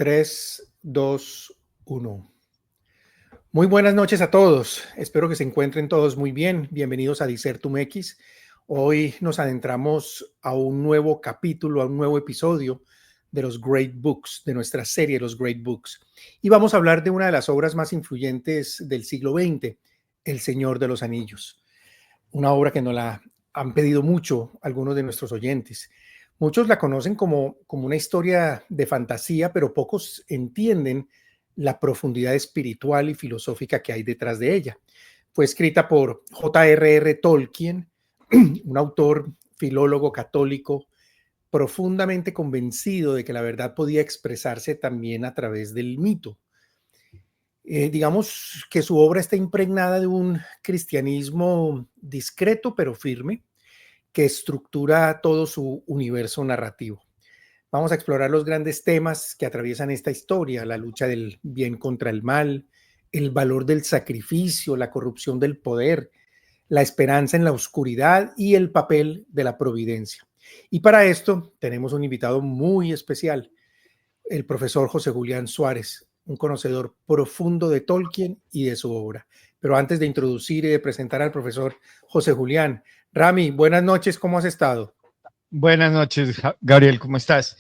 3, 2, 1. Muy buenas noches a todos. Espero que se encuentren todos muy bien. Bienvenidos a Disertum X. Hoy nos adentramos a un nuevo capítulo, a un nuevo episodio de los Great Books, de nuestra serie Los Great Books. Y vamos a hablar de una de las obras más influyentes del siglo XX, El Señor de los Anillos. Una obra que nos la han pedido mucho algunos de nuestros oyentes. Muchos la conocen como una historia de fantasía, pero pocos entienden la profundidad espiritual y filosófica que hay detrás de ella. Fue escrita por J.R.R. Tolkien, un autor filólogo católico profundamente convencido de que la verdad podía expresarse también a través del mito. Digamos que su obra está impregnada de un cristianismo discreto pero firme, que estructura todo su universo narrativo. Vamos a explorar los grandes temas que atraviesan esta historia: la lucha del bien contra el mal, el valor del sacrificio, la corrupción del poder, la esperanza en la oscuridad y el papel de la providencia. Y para esto tenemos un invitado muy especial, el profesor José Julián Suárez, un conocedor profundo de Tolkien y de su obra. Pero antes de introducir y de presentar al profesor José Julián, Rami, buenas noches, ¿cómo has estado? Buenas noches, Gabriel, ¿cómo estás?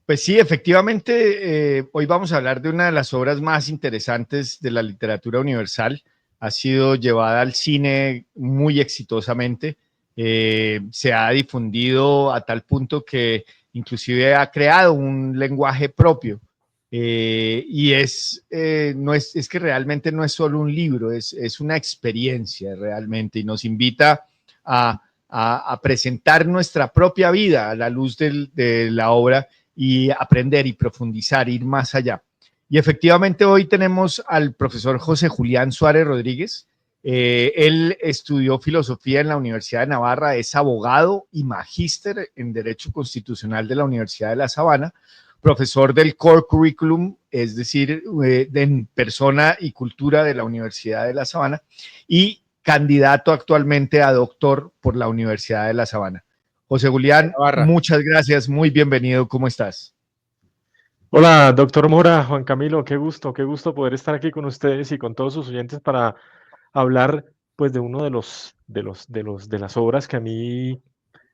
Pues sí, efectivamente, hoy vamos a hablar de una de las obras más interesantes de la literatura universal. Ha sido llevada al cine muy exitosamente. Se ha difundido a tal punto que inclusive ha creado un lenguaje propio. Es que realmente no es solo un libro, es una experiencia realmente, y nos invita a presentar nuestra propia vida a la luz de la obra y aprender y profundizar, ir más allá. Y efectivamente hoy tenemos al profesor José Julián Suárez Rodríguez. Él estudió filosofía en la Universidad de Navarra, es abogado y magíster en Derecho Constitucional de la Universidad de La Sabana, profesor del Core Curriculum, es decir, en persona y cultura de la Universidad de La Sabana, y candidato actualmente a doctor por la Universidad de La Sabana. José Julián, muchas gracias, muy bienvenido, ¿cómo estás? Hola, doctor Mora, Juan Camilo, qué gusto poder estar aquí con ustedes y con todos sus oyentes para hablar pues de uno de las obras que a mí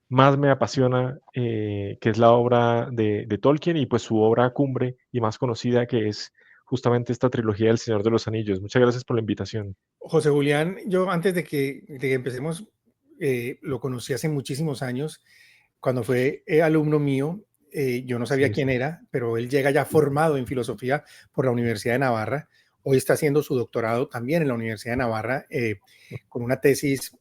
más me apasiona, que es la obra de Tolkien y pues su obra cumbre y más conocida, que es justamente esta trilogía del Señor de los Anillos. Muchas gracias por la invitación. José Julián, yo antes de que empecemos, lo conocí hace muchísimos años, cuando fue alumno mío. Yo no sabía quién era, pero él llega ya formado en filosofía por la Universidad de Navarra. Hoy está haciendo su doctorado también en la Universidad de Navarra, con una tesis,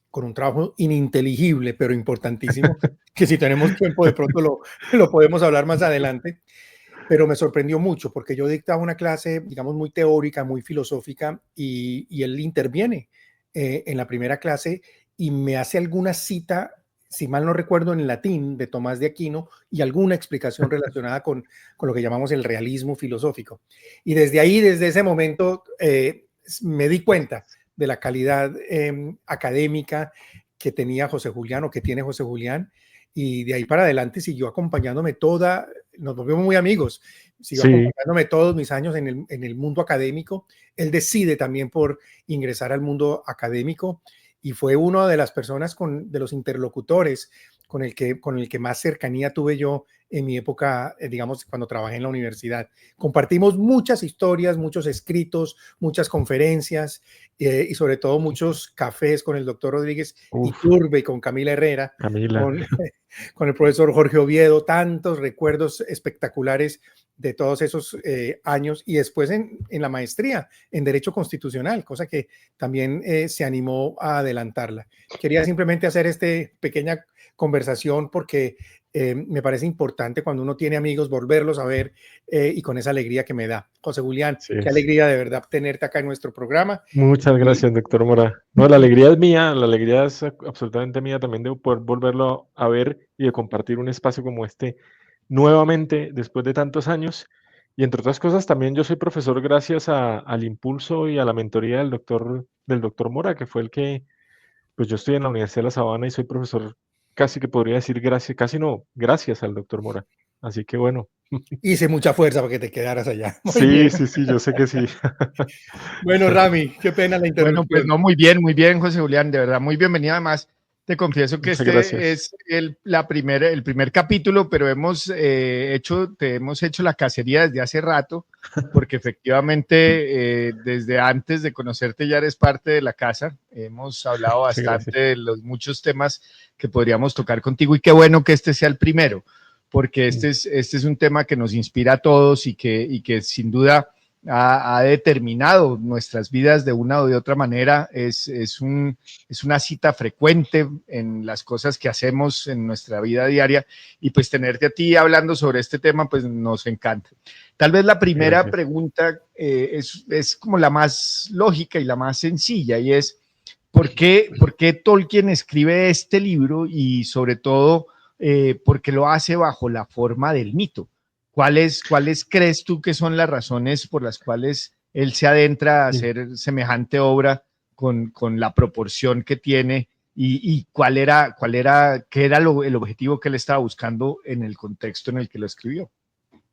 con un trabajo ininteligible, pero importantísimo, que si tenemos tiempo de pronto lo podemos hablar más adelante. Pero me sorprendió mucho porque yo dictaba una clase, digamos, muy teórica, muy filosófica, y él interviene en la primera clase y me hace alguna cita, si mal no recuerdo, en latín de Tomás de Aquino, y alguna explicación relacionada con lo que llamamos el realismo filosófico. Y desde ahí, desde ese momento, me di cuenta de la calidad académica que tenía José Julián, o que tiene José Julián, y de ahí para adelante siguió acompañándome nos volvimos muy amigos, siguió acompañándome todos mis años en el mundo académico. Él decide también por ingresar al mundo académico y fue una de las personas, de los interlocutores con el que más cercanía tuve yo en mi época, digamos, cuando trabajé en la universidad. Compartimos muchas historias, muchos escritos, muchas conferencias, y sobre todo muchos cafés con el doctor Rodríguez Iturbe y con Camila Herrera, con el profesor Jorge Oviedo, tantos recuerdos espectaculares de todos esos años, y después en la maestría en Derecho Constitucional, cosa que también se animó a adelantarla. Quería simplemente hacer esta pequeña conversación porque me parece importante, cuando uno tiene amigos, volverlos a ver, y con esa alegría que me da. José Julián, qué alegría de verdad tenerte acá en nuestro programa. Muchas gracias, doctor Mora. No, la alegría es mía, la alegría es absolutamente mía también de poder volverlo a ver y de compartir un espacio como este nuevamente después de tantos años. Y entre otras cosas, también yo soy profesor gracias al impulso y a la mentoría del doctor Mora, que fue el que, pues yo estoy en la Universidad de La Sabana y soy profesor, casi que podría decir gracias, casi no, gracias al doctor Mora. Así que bueno, Hice mucha fuerza para que te quedaras allá. Muy Sí, bien. sí, sí, yo sé que sí. Bueno, Rami, qué pena la Bueno, pues interrupción. no, muy bien, José Julián, de verdad, muy bienvenido. Además, te confieso que Muchas este gracias. es el primer capítulo, pero te hemos hecho la cacería desde hace rato, porque efectivamente desde antes de conocerte ya eres parte de la casa. Hemos hablado Muchas gracias. bastante de los muchos temas que podríamos tocar contigo y qué bueno que este sea el primero, porque este es un tema que nos inspira a todos y que sin duda ha determinado nuestras vidas de una o de otra manera. Es una cita frecuente en las cosas que hacemos en nuestra vida diaria y pues tenerte a ti hablando sobre este tema pues nos encanta. Tal vez la primera Gracias. pregunta es como la más lógica y la más sencilla y es por qué Tolkien escribe este libro y sobre todo por qué lo hace bajo la forma del mito? ¿Cuáles crees tú que son las razones por las cuales él se adentra a Sí. hacer semejante obra con la proporción que tiene y qué era el objetivo que él estaba buscando en el contexto en el que lo escribió?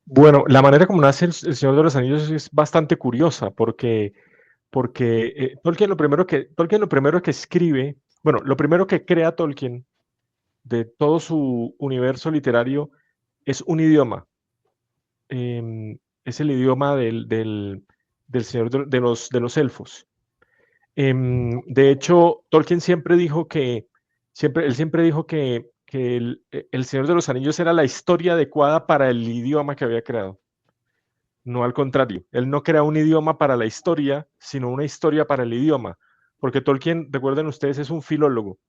Bueno, la manera como nace el Señor de los Anillos es bastante curiosa porque Tolkien lo primero que escribe, bueno, lo primero que crea Tolkien de todo su universo literario es un idioma. Es el idioma del Señor de los Elfos. De hecho, Tolkien él siempre dijo que el Señor de los Anillos era la historia adecuada para el idioma que había creado. No al contrario, él no crea un idioma para la historia, sino una historia para el idioma. Porque Tolkien, recuerden ustedes, es un filólogo.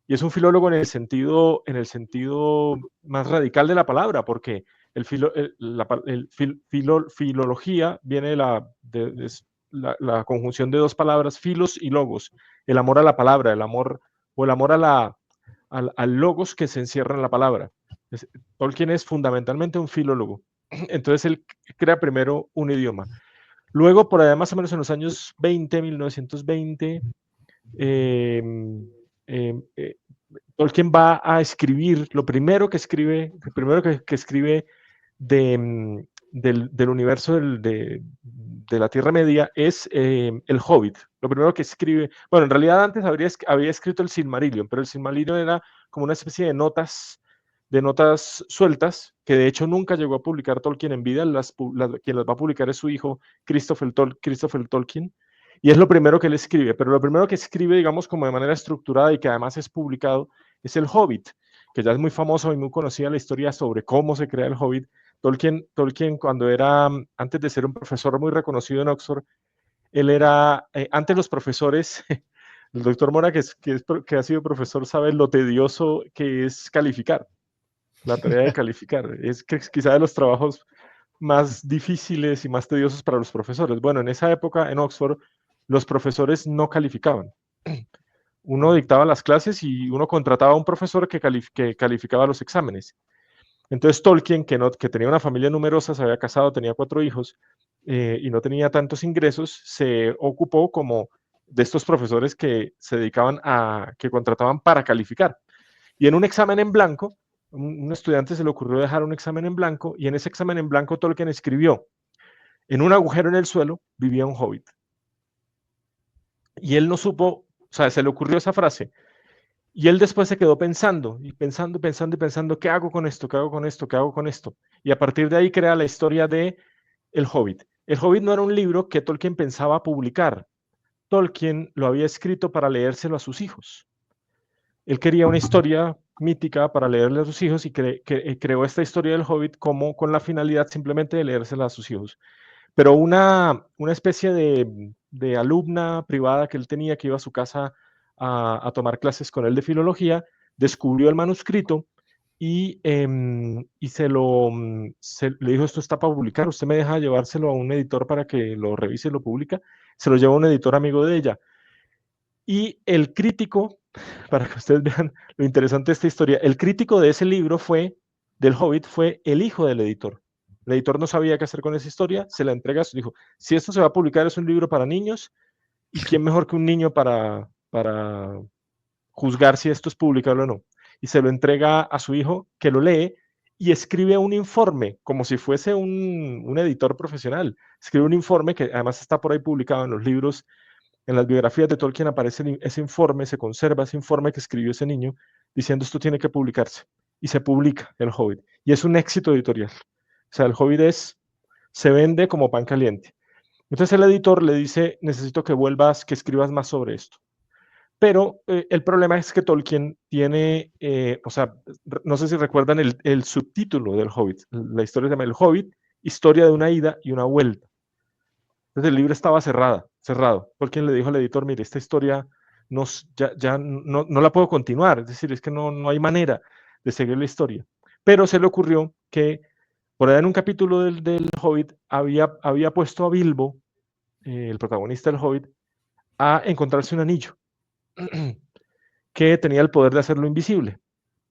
Y es un filólogo en el sentido más radical de la palabra, porque filología viene de la conjunción de dos palabras, filos y logos, el amor a la palabra, el amor al logos que se encierra en la palabra. Tolkien es fundamentalmente un filólogo. Entonces él crea primero un idioma. Luego, por allá más o menos en los años 20, 1920, eh, eh, Tolkien va a escribir, lo primero que escribe del universo de la Tierra Media es el Hobbit. Lo primero que escribe, bueno, en realidad antes había escrito el Silmarillion, pero el Silmarillion era como una especie de notas sueltas, que de hecho nunca llegó a publicar Tolkien en vida, quien las va a publicar es su hijo Christopher Tolkien, y es lo primero que él escribe, pero lo primero que escribe, digamos, como de manera estructurada y que además es publicado, es el Hobbit, que ya es muy famoso y muy conocida la historia sobre cómo se crea el Hobbit. Tolkien cuando era, antes de ser un profesor muy reconocido en Oxford, él era, antes los profesores, el doctor Mora, que ha sido profesor, sabe lo tedioso que es calificar, la tarea de calificar. Es que quizá de los trabajos más difíciles y más tediosos para los profesores. Bueno, en esa época en Oxford, los profesores no calificaban. Uno dictaba las clases y uno contrataba a un profesor que calificaba los exámenes. Entonces Tolkien, que tenía una familia numerosa, se había casado, tenía 4 hijos y no tenía tantos ingresos, se ocupó como de estos profesores que se dedicaban que contrataban para calificar. Y en un examen en blanco, un estudiante se le ocurrió dejar un examen en blanco y en ese examen en blanco Tolkien escribió, en un agujero en el suelo vivía un hobbit. Y él no supo, o sea, se le ocurrió esa frase. Y él después se quedó pensando, y pensando, pensando y pensando, ¿qué hago con esto? ¿Qué hago con esto? ¿Qué hago con esto? Y a partir de ahí crea la historia de El Hobbit. El Hobbit no era un libro que Tolkien pensaba publicar. Tolkien lo había escrito para leérselo a sus hijos. Él quería una historia mítica para leerle a sus hijos y creó esta historia del Hobbit como con la finalidad simplemente de leérsela a sus hijos. Pero una especie de alumna privada que él tenía que iba a su casa a tomar clases con él de filología, descubrió el manuscrito y le dijo, esto está para publicar, usted me deja llevárselo a un editor para que lo revise y lo publica. Se lo llevó a un editor amigo de ella. Y el crítico, para que ustedes vean lo interesante de esta historia, el crítico de ese libro del Hobbit, fue el hijo del editor. El editor no sabía qué hacer con esa historia, se la entrega a su hijo. Si esto se va a publicar es un libro para niños, ¿y quién mejor que un niño para juzgar si esto es publicable o no? Y se lo entrega a su hijo, que lo lee, y escribe un informe, como si fuese un editor profesional. Escribe un informe que además está por ahí publicado en los libros, en las biografías de Tolkien aparece ese informe, se conserva ese informe que escribió ese niño, diciendo esto tiene que publicarse. Y se publica El Hobbit. Y es un éxito editorial. O sea, El Hobbit se vende como pan caliente. Entonces el editor le dice, necesito que vuelvas, que escribas más sobre esto. Pero el problema es que Tolkien tiene, o sea, no sé si recuerdan el subtítulo del Hobbit. La historia se llama El Hobbit, historia de una ida y una vuelta. Entonces el libro estaba cerrado. Tolkien le dijo al editor, mire, esta historia ya no la puedo continuar. Es decir, es que no hay manera de seguir la historia. Pero se le ocurrió que por ahí en un capítulo del Hobbit había puesto a Bilbo, el protagonista del Hobbit, a encontrarse un anillo que tenía el poder de hacerlo invisible.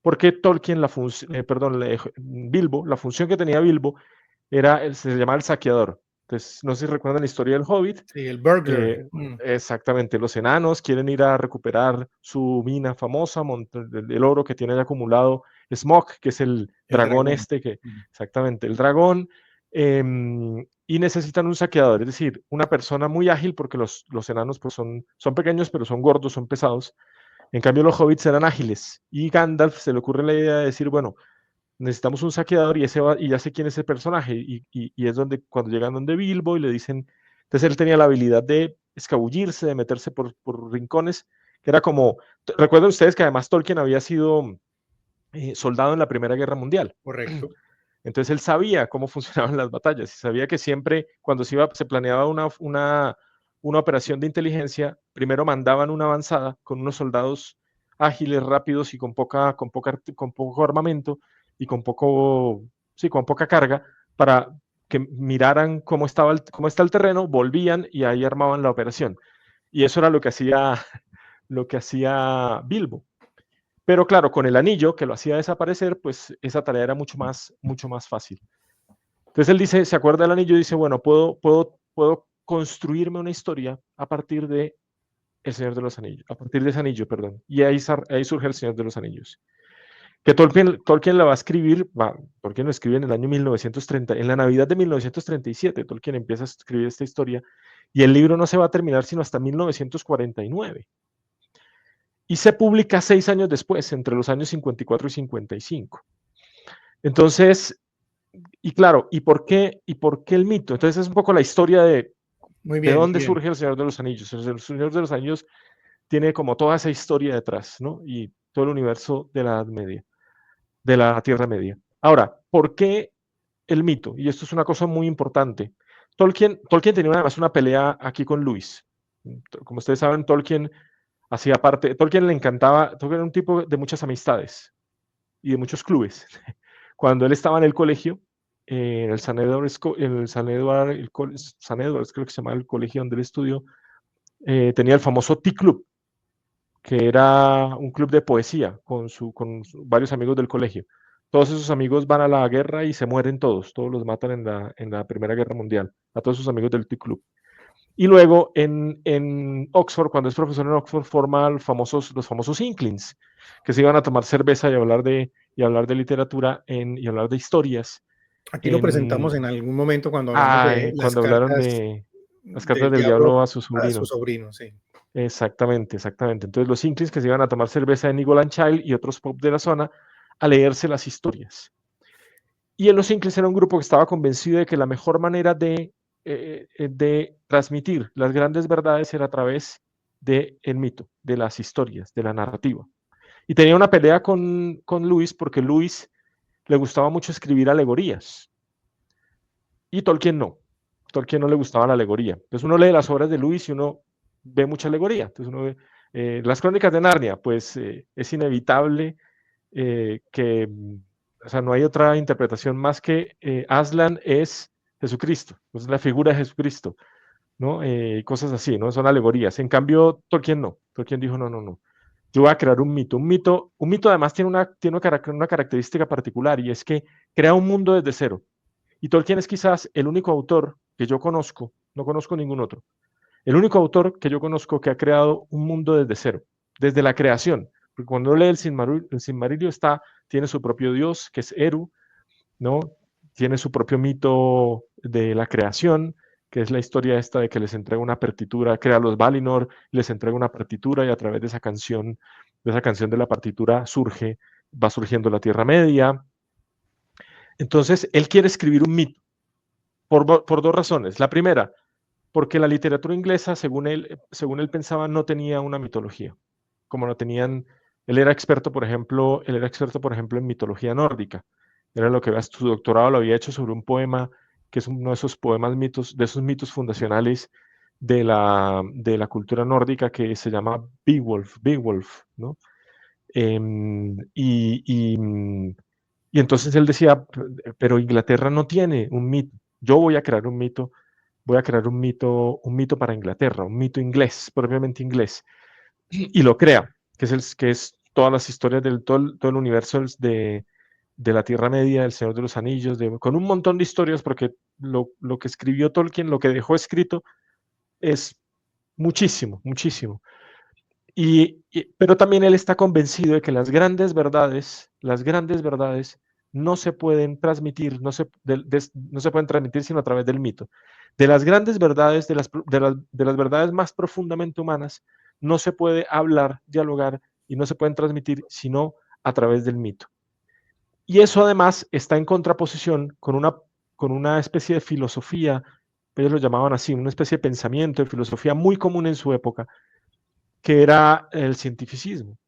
Porque Tolkien, Bilbo, la función que tenía Bilbo se llamaba el saqueador. Entonces, no sé si recuerdan la historia del Hobbit. Sí, el burglar. Exactamente, los enanos quieren ir a recuperar su mina famosa, el oro que tiene acumulado Smaug, que es el dragón. Exactamente, el dragón, y necesitan un saqueador, es decir, una persona muy ágil, porque los enanos pues son pequeños, pero son gordos, son pesados. En cambio, los hobbits eran ágiles, y Gandalf se le ocurre la idea de decir, bueno, necesitamos un saqueador y ya sé quién es el personaje. Y es cuando llegan donde Bilbo y le dicen, entonces él tenía la habilidad de escabullirse, de meterse por rincones, que era como, recuerden ustedes que además Tolkien había sido soldado en la Primera Guerra Mundial. Correcto. Entonces él sabía cómo funcionaban las batallas y sabía que siempre cuando se planeaba una operación de inteligencia, primero mandaban una avanzada con unos soldados ágiles, rápidos y con poco armamento y con poca carga, para que miraran cómo está el terreno, volvían y ahí armaban la operación. Y eso era lo que hacía Bilbo. Pero claro, con el anillo que lo hacía desaparecer, pues esa tarea era mucho más fácil. Entonces él dice, se acuerda del anillo y dice, bueno, puedo construirme una historia a partir de El Señor de los Anillos, a partir de ese anillo, perdón. Y ahí surge El Señor de los Anillos. Que Tolkien la va a escribir, Tolkien lo escribe en el año 1930, en la Navidad de 1937, Tolkien empieza a escribir esta historia, y el libro no se va a terminar sino hasta 1949. Y se publica 6 años después, entre los años 54 y 55. Entonces, y claro, ¿y por qué el mito? Entonces es un poco la historia de dónde surge El Señor de los Anillos. El Señor de los Anillos tiene como toda esa historia detrás, ¿no? Y todo el universo de la Edad Media, de la Tierra Media. Ahora, ¿por qué el mito? Y esto es una cosa muy importante. Tolkien tenía además una pelea aquí con Lewis. Como ustedes saben, Tolkien le encantaba, Tolkien era un tipo de muchas amistades y de muchos clubes. Cuando él estaba en el colegio, en el San Edwards, creo que se llama el colegio donde él estudió, tenía el famoso Tea Club, que era un club de poesía con varios amigos del colegio. Todos esos amigos van a la guerra y se mueren todos los matan en la Primera Guerra Mundial, a todos sus amigos del Tea Club. Y luego en Oxford, cuando es profesor en Oxford, forma los famosos Inklings, que se iban a tomar cerveza y hablar de literatura y hablar de historias. Aquí lo presentamos en algún momento cuando hablamos hablaron de las cartas del diablo a su sobrino. A su sobrino, sí. Exactamente. Entonces los Inklings que se iban a tomar cerveza en Eagle and Child y otros pub de la zona a leerse las historias. Y en los Inklings era un grupo que estaba convencido de que la mejor manera de transmitir las grandes verdades era a través del mito, de las historias, de la narrativa. Y tenía una pelea con Lewis porque Lewis le gustaba mucho escribir alegorías. Y Tolkien no le gustaba la alegoría. Entonces uno lee las obras de Lewis y uno ve mucha alegoría. Entonces uno ve las Crónicas de Narnia, pues es inevitable que, o sea, no hay otra interpretación más que Aslan es Jesucristo, es la figura de Jesucristo, ¿no? Cosas así, ¿no? Son alegorías. En cambio, Tolkien no. Tolkien dijo, no. Yo voy a crear un mito. Un mito además tiene una característica particular, y es que crea un mundo desde cero. Y Tolkien es quizás el único autor que yo conozco, no conozco ningún otro, el único autor que yo conozco que ha creado un mundo desde cero, desde la creación. Porque cuando uno lee el Silmarillion tiene su propio dios, que es Eru, ¿no? Tiene su propio mito de la creación, que es la historia esta de que les entrega una partitura, crea los Valinor, les entrega una partitura y a través de esa canción de la partitura va surgiendo la Tierra Media. Entonces, él quiere escribir un mito por dos razones. La primera, porque la literatura inglesa, según él pensaba, no tenía una mitología, como no tenían, él era experto, por ejemplo, en mitología nórdica. Era lo que su doctorado lo había hecho sobre un poema que es uno de esos poemas mitos, de esos mitos fundacionales de la cultura nórdica que se llama Beowulf, ¿no? Y entonces él decía, pero Inglaterra no tiene un mito. Yo voy a crear un mito, un mito para Inglaterra, un mito inglés, propiamente inglés. Y lo crea, que es todas las historias todo el universo de la Tierra Media, del Señor de los Anillos, con un montón de historias, porque lo que escribió Tolkien, lo que dejó escrito, es muchísimo, muchísimo. Pero también él está convencido de que las grandes verdades no se pueden transmitir, no se pueden transmitir sino a través del mito. De las grandes verdades, de las verdades más profundamente humanas, no se puede hablar, dialogar y no se pueden transmitir sino a través del mito. Y eso además está en contraposición con una especie de filosofía, ellos lo llamaban así, una especie de pensamiento, de filosofía muy común en su época, que era el cientificismo.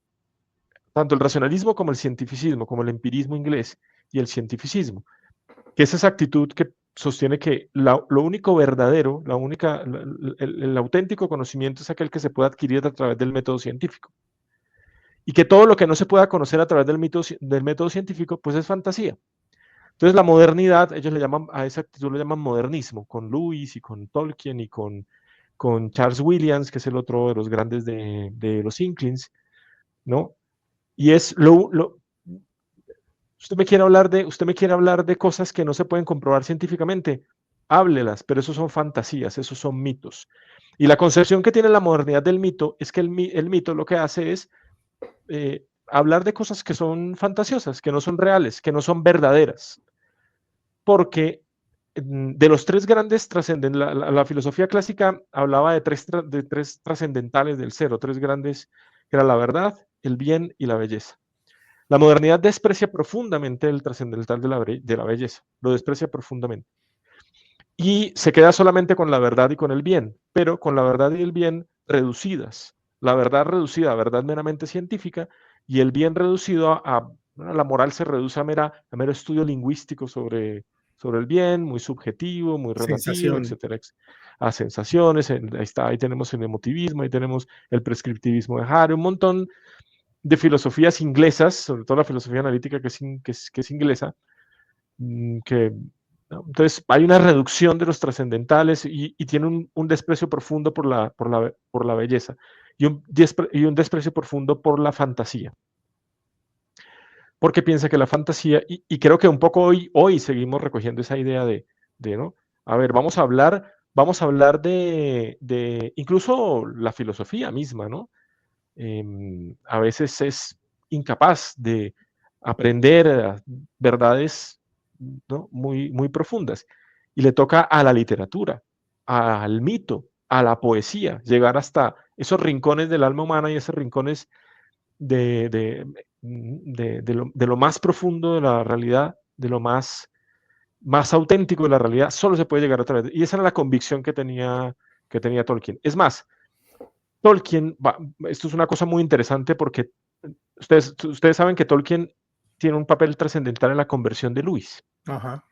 Tanto el racionalismo como el cientificismo, como el empirismo inglés y el cientificismo, que es esa actitud que sostiene que lo único verdadero, el auténtico conocimiento es aquel que se puede adquirir a través del método científico. Y que todo lo que no se pueda conocer a través del método científico, pues es fantasía. Entonces la modernidad, ellos a esa actitud le llaman modernismo, con Lewis y con Tolkien y con Charles Williams, que es el otro de los grandes de los Inklings, ¿no? Y es usted me quiere hablar de cosas que no se pueden comprobar científicamente, háblelas, pero eso son fantasías, esos son mitos. Y la concepción que tiene la modernidad del mito es que el mito lo que hace es hablar de cosas que son fantasiosas, que no son reales, que no son verdaderas. Porque de los tres grandes trascendentes, la filosofía clásica hablaba de tres trascendentales del cero, tres grandes, que era la verdad, el bien y la belleza. La modernidad desprecia profundamente el trascendental de la belleza, lo desprecia profundamente. Y se queda solamente con la verdad y con el bien, pero con la verdad y el bien reducidas. La verdad reducida a verdad meramente científica y el bien reducido a la moral se reduce a mero estudio lingüístico sobre el bien, muy subjetivo, muy relativo, Sensación. etcétera, a sensaciones, ahí tenemos el emotivismo, ahí tenemos el prescriptivismo de Harry, un montón de filosofías inglesas, sobre todo la filosofía analítica que es inglesa, ¿no? Entonces hay una reducción de los trascendentales y tiene un desprecio profundo por la belleza y un desprecio profundo por la fantasía. Porque piensa que la fantasía, y creo que un poco hoy seguimos recogiendo esa idea de ¿no? A ver, vamos a hablar de incluso la filosofía misma, ¿no? A veces es incapaz de aprender verdades, ¿no? muy, muy profundas. Y le toca a la literatura, al mito, a la poesía, llegar hasta esos rincones del alma humana y esos rincones de lo más profundo de la realidad, de lo más auténtico de la realidad, solo se puede llegar a través. Y esa era la convicción que tenía Tolkien. Es más, Tolkien, esto es una cosa muy interesante porque ustedes saben que Tolkien tiene un papel trascendental en la conversión de Lewis. Ajá.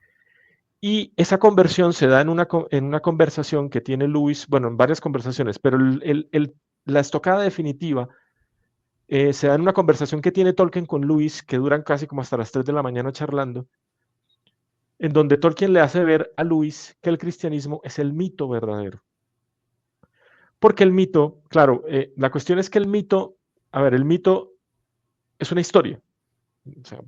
Y esa conversión se da en una conversación que tiene Lewis, bueno, en varias conversaciones, pero la estocada definitiva se da en una conversación que tiene Tolkien con Lewis, que duran casi como hasta las 3 de la mañana charlando, en donde Tolkien le hace ver a Lewis que el cristianismo es el mito verdadero. Porque el mito, claro, la cuestión es que el mito es una historia. O sea,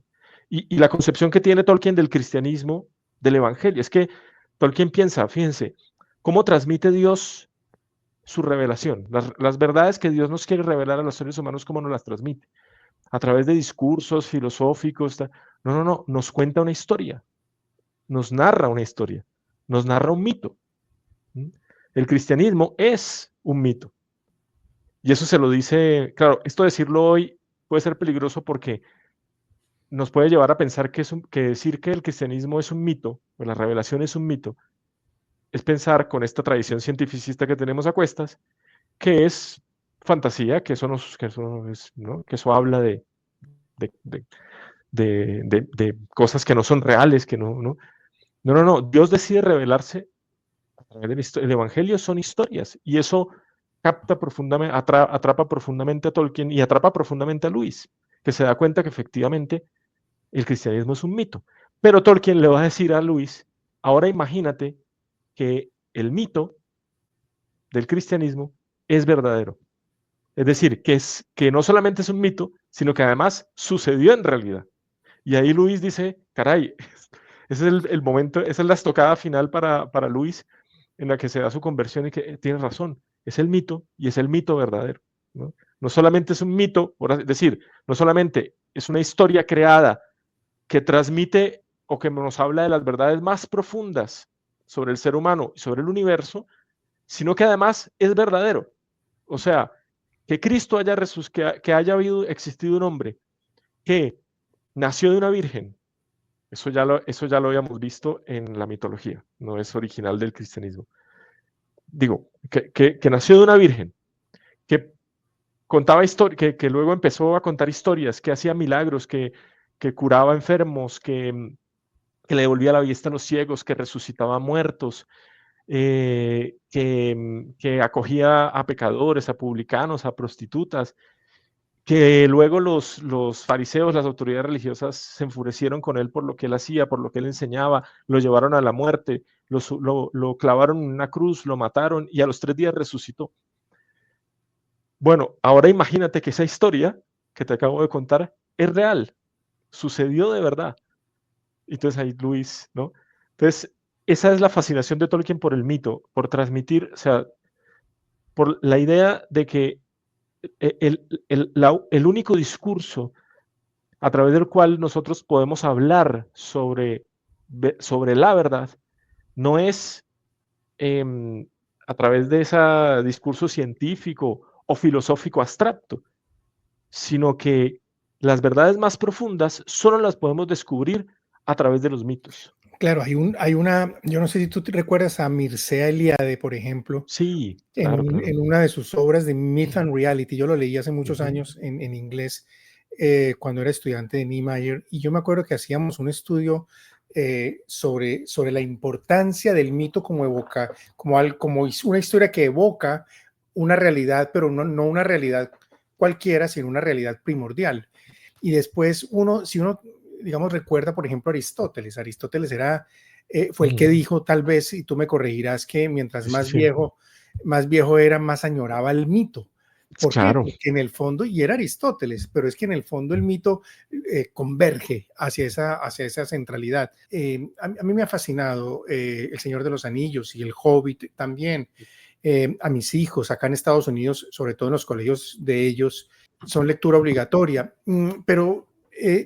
y la concepción que tiene Tolkien del cristianismo, del evangelio, es que Tolkien piensa, fíjense, ¿cómo transmite Dios su revelación? Las verdades que Dios nos quiere revelar a los seres humanos, ¿cómo nos las transmite? A través de discursos filosóficos. No, nos cuenta una historia. nos narra una historia, nos narra un mito. El cristianismo es un mito. Y eso se lo dice, claro, esto decirlo hoy puede ser peligroso porque nos puede llevar a pensar que decir que el cristianismo es un mito, o la revelación es un mito, es pensar con esta tradición cientificista que tenemos a cuestas, que es fantasía, que eso habla de, de, de cosas que no son reales, que no. Dios decide revelarse a través de la historia. El Evangelio son historias y eso capta profundamente, atrapa profundamente a Tolkien y atrapa profundamente a Lewis, que se da cuenta que efectivamente el cristianismo es un mito. Pero Tolkien le va a decir a Lewis, ahora imagínate que el mito del cristianismo es verdadero. Es decir, que no solamente es un mito, sino que además sucedió en realidad. Y ahí Luis dice, caray, ese es el momento, esa es la estocada final para Luis, en la que se da su conversión y que tiene razón, es el mito y es el mito verdadero. ¿No? No solamente es un mito, por decir, no solamente es una historia creada que transmite o que nos habla de las verdades más profundas sobre el ser humano y sobre el universo, sino que además es verdadero. O sea, que Cristo que haya existido un hombre que nació de una virgen, eso ya lo habíamos visto en la mitología, no es original del cristianismo. Digo, que nació de una virgen, que contaba historias, que luego empezó a contar historias, que hacía milagros, que curaba enfermos, que le devolvía la vista a los ciegos, que resucitaba muertos, que acogía a pecadores, a publicanos, a prostitutas, que luego los fariseos, las autoridades religiosas, se enfurecieron con él por lo que él hacía, por lo que él enseñaba, lo llevaron a la muerte, lo clavaron en una cruz, lo mataron y a los 3 días resucitó. Bueno, ahora imagínate que esa historia que te acabo de contar es real, sucedió de verdad. Entonces ahí Luis, ¿no? Entonces, esa es la fascinación de Tolkien por el mito, por transmitir, o sea, por la idea de que el único discurso a través del cual nosotros podemos hablar sobre la verdad no es a través de ese discurso científico o filosófico abstracto, sino que las verdades más profundas solo las podemos descubrir a través de los mitos. Claro, hay una, yo no sé si tú te recuerdas a Mircea Eliade, por ejemplo, Sí, claro, claro. en una de sus obras de Myth and Reality. Yo lo leí hace muchos años en inglés cuando era estudiante de Niemeyer, y yo me acuerdo que hacíamos un estudio sobre la importancia del mito como como una historia que evoca una realidad, pero no una realidad cualquiera, sino una realidad primordial. Y después si uno, digamos, recuerda, por ejemplo, Aristóteles fue el que dijo, tal vez, y tú me corregirás, que mientras más viejo era, más añoraba el mito. ¿Por qué? Porque en el fondo, y era Aristóteles, pero es que en el fondo el mito converge hacia esa centralidad. A mí me ha fascinado El Señor de los Anillos y El Hobbit también. A mis hijos acá en Estados Unidos, sobre todo en los colegios de ellos, son lectura obligatoria, pero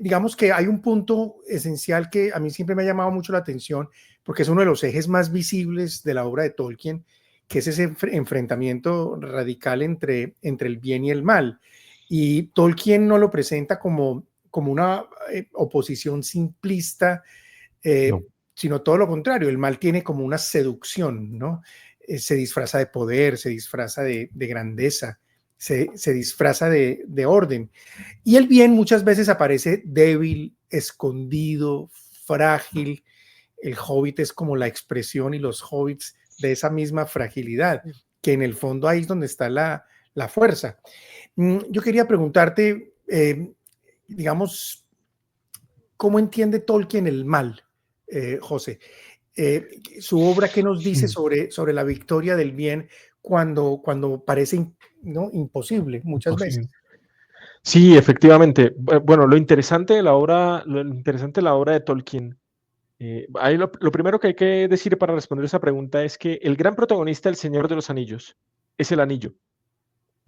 digamos que hay un punto esencial que a mí siempre me ha llamado mucho la atención, porque es uno de los ejes más visibles de la obra de Tolkien, que es ese enfrentamiento radical entre el bien y el mal. Y Tolkien no lo presenta como una oposición simplista, no, sino todo lo contrario. El mal tiene como una seducción, ¿no? Se disfraza de poder, se disfraza de grandeza, se disfraza de orden. Y el bien muchas veces aparece débil, escondido, frágil. El hobbit es como la expresión, y los hobbits de esa misma fragilidad, que en el fondo ahí es donde está la fuerza. Yo quería preguntarte, digamos, ¿cómo entiende Tolkien el mal, José? Su obra, ¿qué nos dice sobre la victoria del bien cuando parece, ¿no?, imposible muchas veces? Sí, efectivamente. Bueno, lo interesante de la obra de Tolkien, ahí lo primero que hay que decir para responder esa pregunta es que el gran protagonista del Señor de los Anillos es el anillo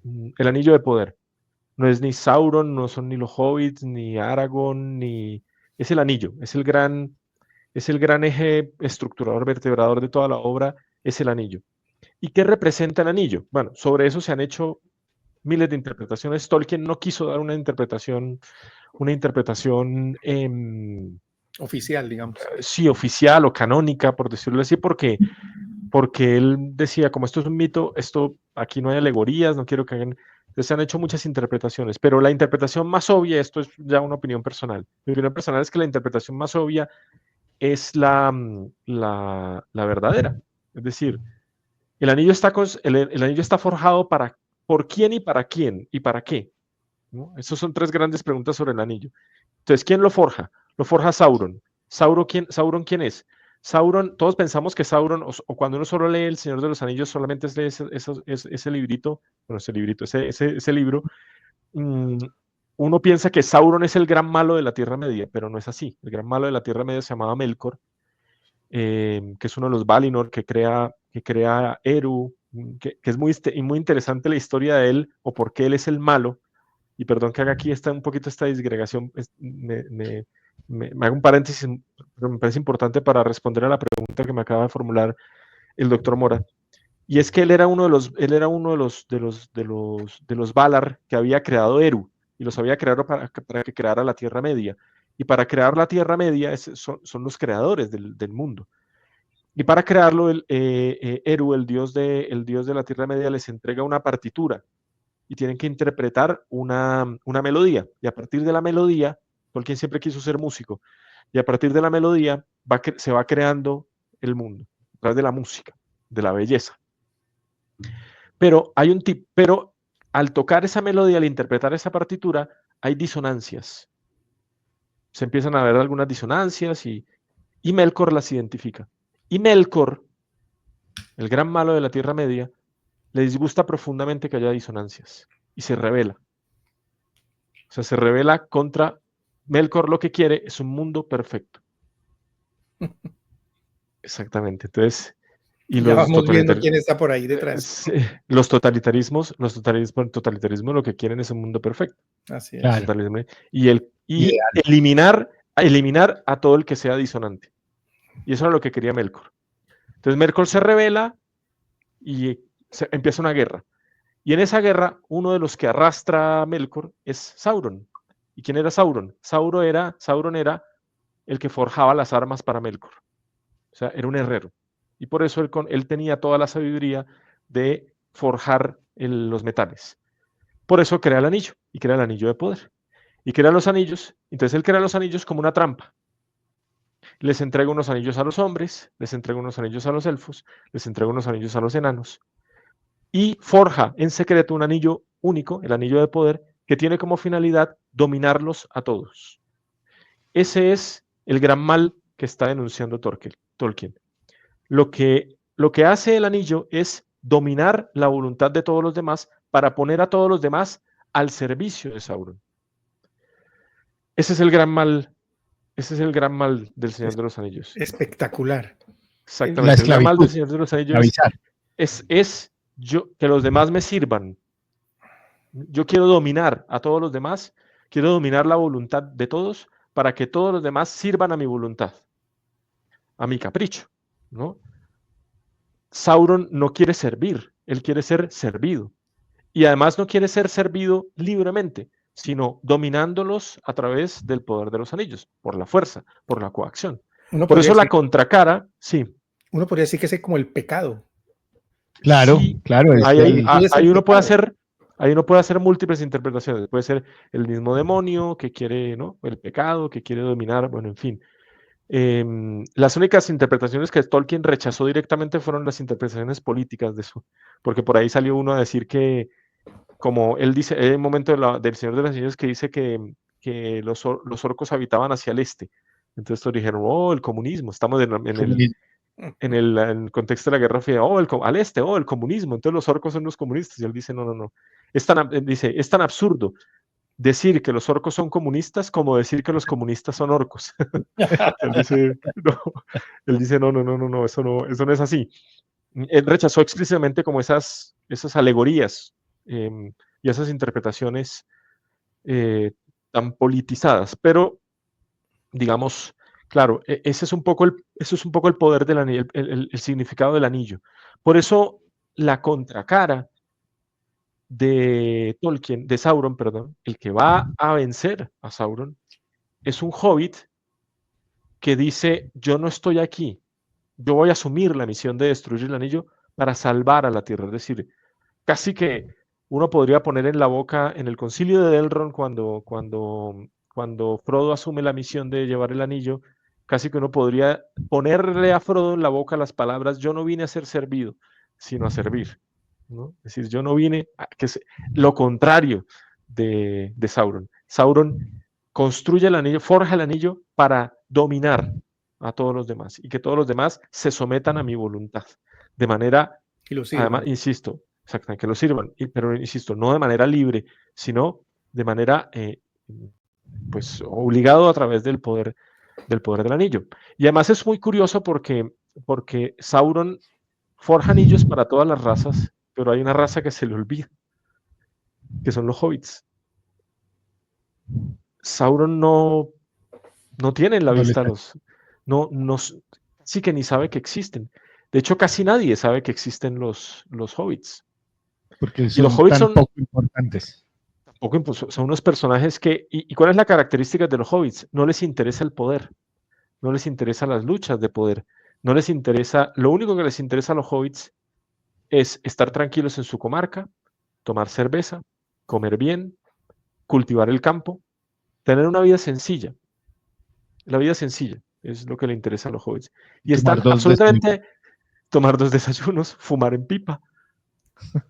de poder. No es ni Sauron, no son ni los hobbits, ni Aragorn, es el anillo, es el gran es el gran eje estructurador, vertebrador de toda la obra, es el anillo. ¿Y qué representa el anillo? Bueno, sobre eso se han hecho miles de interpretaciones. Tolkien no quiso dar una interpretación Oficial, digamos. sí, oficial o canónica, por decirlo así, porque él decía, como esto es un mito, esto aquí no hay alegorías, no quiero que hagan... Entonces se han hecho muchas interpretaciones, pero la interpretación más obvia, esto es ya una opinión personal, mi opinión personal es que la interpretación más obvia es la verdadera. Es decir, el anillo está forjado por quién y para qué, ¿no? Esas son tres grandes preguntas sobre el anillo. Entonces, ¿quién lo forja? Lo forja Sauron. ¿Sauron quién es? Sauron, todos pensamos que Sauron, o cuando uno solo lee El Señor de los Anillos, solamente lee ese librito, bueno, ese libro, uno piensa que Sauron es el gran malo de la Tierra Media, pero no es así. El gran malo de la Tierra Media se llamaba Melkor, que es uno de los Valinor que crea Eru, que es muy interesante la historia de él, o por qué él es el malo. Y perdón que haga aquí un poquito esta disgregación, me hago un paréntesis, pero me parece importante para responder a la pregunta que me acaba de formular el doctor Mora. Y es que él era uno de los Valar que había creado Eru, y los había creado para que creara la Tierra Media. Y para crear la Tierra Media son los creadores del mundo. Y para crearlo, Eru, el dios de la Tierra Media, les entrega una partitura y tienen que interpretar una melodía. Y a partir de la melodía, Tolkien siempre quiso ser músico, y a partir de la melodía se va creando el mundo, a través de la música, de la belleza. Pero al tocar esa melodía, al interpretar esa partitura, hay disonancias. Se empiezan a ver algunas disonancias y Melkor las identifica. Y Melkor, el gran malo de la Tierra Media, le disgusta profundamente que haya disonancias y se rebela. O sea, se rebela contra Melkor. Lo que quiere es un mundo perfecto. Exactamente. Entonces, y ya vamos viendo quién está por ahí detrás. Los totalitarismos lo que quieren es un mundo perfecto. Así es. Claro. Y eliminar a todo el que sea disonante. Y eso era lo que quería Melkor. Entonces Melkor se rebela y empieza una guerra. Y en esa guerra, uno de los que arrastra a Melkor es Sauron. ¿Y quién era Sauron? Sauron era el que forjaba las armas para Melkor. O sea, era un herrero. Y por eso él tenía toda la sabiduría de forjar los metales. Por eso crea el anillo, y crea el anillo de poder. Y crea los anillos. Entonces él crea los anillos como una trampa. Les entrega unos anillos a los hombres, les entrega unos anillos a los elfos, les entrega unos anillos a los enanos. Y forja en secreto un anillo único, el anillo de poder, que tiene como finalidad dominarlos a todos. Ese es el gran mal que está denunciando Tolkien. Lo que hace el anillo es dominar la voluntad de todos los demás para poner a todos los demás al servicio de Sauron. Ese es el gran mal del Señor de los Anillos. Espectacular. Exactamente. El gran mal del Señor de los Anillos es que los demás me sirvan. Yo quiero dominar a todos los demás, quiero dominar la voluntad de todos para que todos los demás sirvan a mi voluntad, a mi capricho, ¿no? Sauron no quiere servir, él quiere ser servido. Y además no quiere ser servido libremente, sino dominándolos a través del poder de los anillos, por la fuerza, por la coacción. Por eso la contracara, sí. Uno podría decir que es como el pecado. Claro, sí, claro. Ahí uno puede hacer múltiples interpretaciones. Puede ser el mismo demonio que quiere, ¿no? El pecado, que quiere dominar, bueno, en fin. Las únicas interpretaciones que Tolkien rechazó directamente fueron las interpretaciones políticas de eso, porque por ahí salió uno a decir que, como él dice, hay un momento del Señor de los Anillos que dice que los orcos habitaban hacia el este. Entonces todos dijeron, oh, el comunismo, estamos en el contexto de la Guerra Fría, al este, el comunismo, entonces los orcos son los comunistas. Y él dice, no. Es tan absurdo decir que los orcos son comunistas como decir que los comunistas son orcos. Él dice, no, eso no es así. Él rechazó explícitamente como esas alegorías y esas interpretaciones tan politizadas, pero digamos Claro, ese es un poco eso es un poco el poder del anillo, el significado del anillo. Por eso la contracara de Tolkien, de Sauron, perdón, el que va a vencer a Sauron, es un hobbit que dice, yo no estoy aquí, yo voy a asumir la misión de destruir el anillo para salvar a la tierra. Es decir, casi que uno podría poner en la boca en el concilio de Elrond cuando Frodo asume la misión de llevar el anillo, casi que uno podría ponerle a Frodo en la boca las palabras, yo no vine a ser servido, sino a servir. ¿No? Es decir, yo no vine a que es lo contrario de Sauron. Sauron construye el anillo, forja el anillo para dominar a todos los demás y que todos los demás se sometan a mi voluntad. De manera, Y lo además, sirvan. insisto, exactamente, que lo sirvan, pero insisto, no de manera libre, sino de manera, pues, obligado a través del poder del anillo. Y además es muy curioso porque Sauron forja anillos para todas las razas, pero hay una raza que se le olvida, que son los hobbits. Sauron no tiene en la No le vista está- los, no, sí que ni sabe que existen. De hecho, casi nadie sabe que existen los hobbits. Porque Y los son hobbits tan son, poco importantes. son unos personajes que, ¿y cuál es la característica de los hobbits? No les interesa el poder, no les interesa las luchas de poder, no les interesa, lo único que les interesa a los hobbits es estar tranquilos en su comarca, tomar cerveza, comer bien, cultivar el campo, tener una vida sencilla. La vida sencilla es lo que le interesa a los hobbits. Y Tomar están dos desayunos. absolutamente tomar 2 desayunos, fumar en pipa.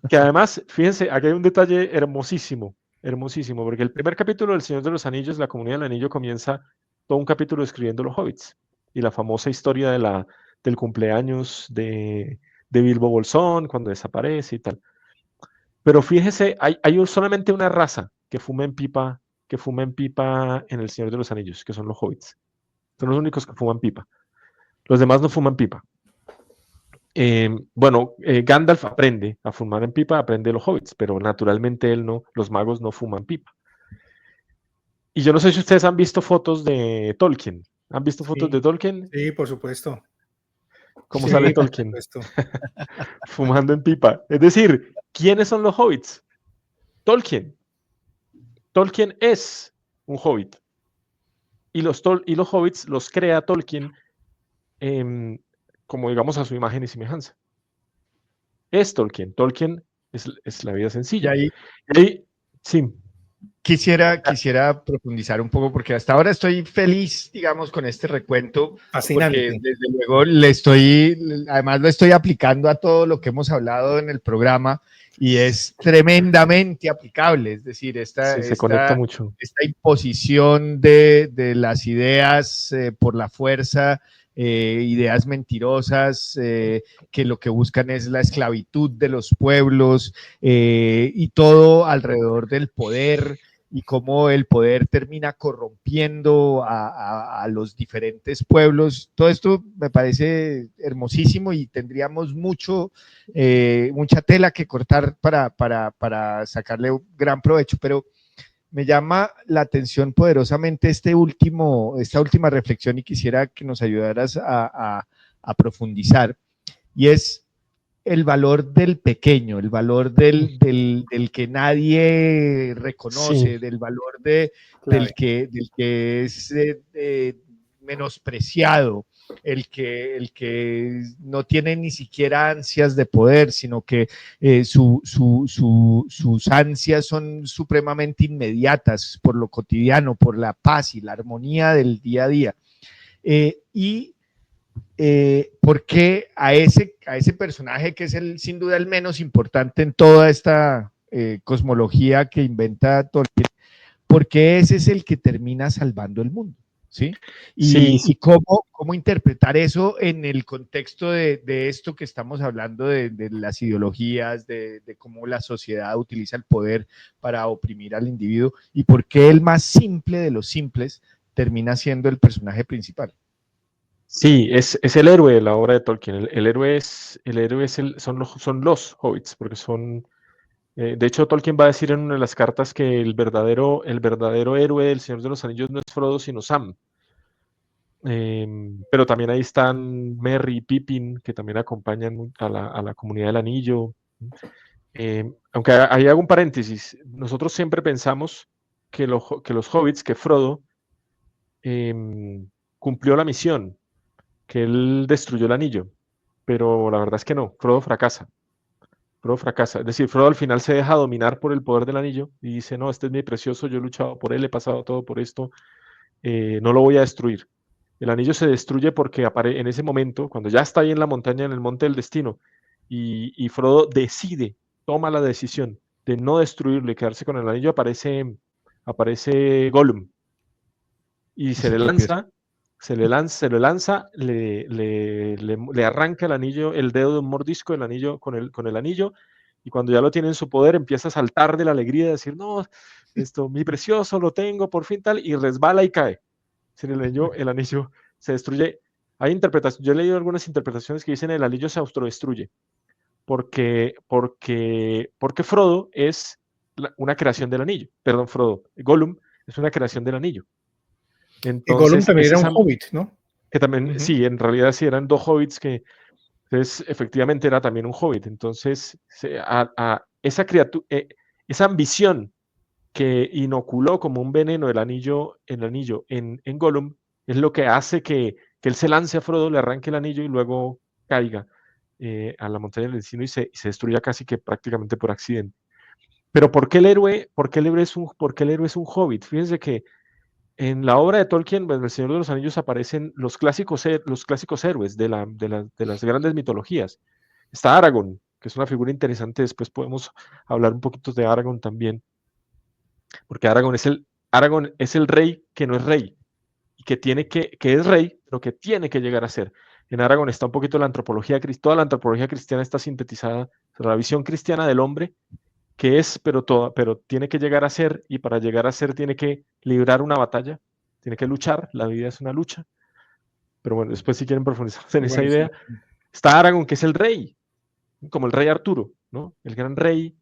Que además, fíjense, aquí hay un detalle hermosísimo, hermosísimo, porque el primer capítulo del Señor de los Anillos, la Comunidad del Anillo, comienza todo un capítulo describiendo los hobbits y la famosa historia del cumpleaños de Bilbo Bolsón, cuando desaparece y tal. Pero fíjese, hay solamente una raza que fuma en pipa en El Señor de los Anillos, que son los hobbits. Son los únicos que fuman pipa. Los demás no fuman pipa. Bueno, Gandalf aprende a fumar en pipa, aprende los hobbits, pero naturalmente él no, los magos no fuman pipa. Y yo no sé si ustedes han visto fotos de Tolkien. ¿Han visto fotos de Sí, Tolkien? sí, por supuesto. ¿Cómo Sí, sale por Tolkien? supuesto. Fumando en pipa. Es decir, ¿quiénes son los hobbits? Tolkien. Tolkien es un hobbit. Y los hobbits los crea Tolkien como digamos a su imagen y semejanza. Es Tolkien. Tolkien es la vida Y sencilla. ahí Y, sí. quisiera profundizar un poco, porque hasta ahora estoy feliz, digamos, con este recuento, porque Fascinante. desde luego además lo estoy aplicando a todo lo que hemos hablado en el programa y es tremendamente aplicable. Es decir, Sí, se conecta mucho. esta imposición de las ideas por la fuerza, ideas mentirosas que lo que buscan es la esclavitud de los pueblos y todo alrededor del poder y cómo el poder termina corrompiendo a los diferentes pueblos. Todo esto me parece hermosísimo y tendríamos mucha tela que cortar para sacarle un gran provecho, pero me llama la atención poderosamente esta última reflexión y quisiera que nos ayudaras a profundizar, y es el valor del pequeño, el valor del que nadie Sí, reconoce, del valor Clave. del que es menospreciado, el que no tiene ni siquiera ansias de poder, sino que sus ansias son supremamente inmediatas por lo cotidiano, por la paz y la armonía del día a día. Y ¿por qué a ese personaje que es sin duda el menos importante en toda esta cosmología que inventa Tolkien, porque ese es el que termina salvando el mundo? ¿Sí? sí, Y cómo interpretar eso en el contexto de esto que estamos hablando de las ideologías, de cómo la sociedad utiliza el poder para oprimir al individuo, y por qué el más simple de los simples termina siendo el personaje principal. sí, es el héroe de la obra de Tolkien. El héroe son los hobbits, porque son. De hecho, Tolkien va a decir en una de las cartas que el verdadero héroe del Señor de los Anillos no es Frodo, sino Sam. Pero también ahí están Merry y Pippin, que también acompañan a la comunidad del anillo. Aunque ahí hago un paréntesis, nosotros siempre pensamos que los hobbits, que Frodo cumplió la misión, que él destruyó el anillo, pero la verdad es que no, Frodo fracasa. Frodo fracasa. Es decir, Frodo al final se deja dominar por el poder del anillo y dice, no, este es mi precioso, yo he luchado por él, he pasado todo por esto, no lo voy a destruir. El anillo se destruye porque en ese momento, cuando ya está ahí en la montaña, en el monte del destino, y Frodo decide, toma la decisión de no destruirlo y quedarse con el anillo, aparece Gollum y se le lanza, le arranca el anillo, el dedo de un mordisco del anillo con el anillo, y cuando ya lo tiene en su poder, empieza a saltar de la alegría, de decir, no, esto, mi precioso, lo tengo, por fin tal, y resbala y cae. El anillo se destruye. Hay interpretaciones, yo he leído algunas interpretaciones que dicen el anillo se autodestruye, porque Frodo es una creación del anillo, perdón, Gollum es una creación del anillo. Gollum Entonces, también era un hobbit, ¿no? que también, sí, en realidad sí eran dos hobbits que, entonces, efectivamente era también un hobbit. Entonces, esa criatura, esa ambición que inoculó como un veneno el anillo en Gollum, es lo que hace que él se lance a Frodo, le arranque el anillo y luego caiga a la montaña del destino y se destruya casi que prácticamente por accidente. Pero ¿por qué el héroe es un hobbit? Fíjense que en la obra de Tolkien, en El Señor de los Anillos, aparecen los clásicos héroes de las grandes mitologías. Está Aragorn, que es una figura interesante, después podemos hablar un poquito de Aragorn también, porque Aragorn es el rey que no es rey, y que es rey, pero que tiene que llegar a ser. En Aragorn está un poquito la antropología, toda la antropología cristiana está sintetizada, la visión cristiana del hombre, que es, pero tiene que llegar a ser, y para llegar a ser tiene que librar una batalla, tiene que luchar, la vida es una lucha. Pero bueno, después si quieren profundizar en esa Bueno, sí. idea, está Aragorn, que es el rey, como el rey Arturo, ¿no? El gran rey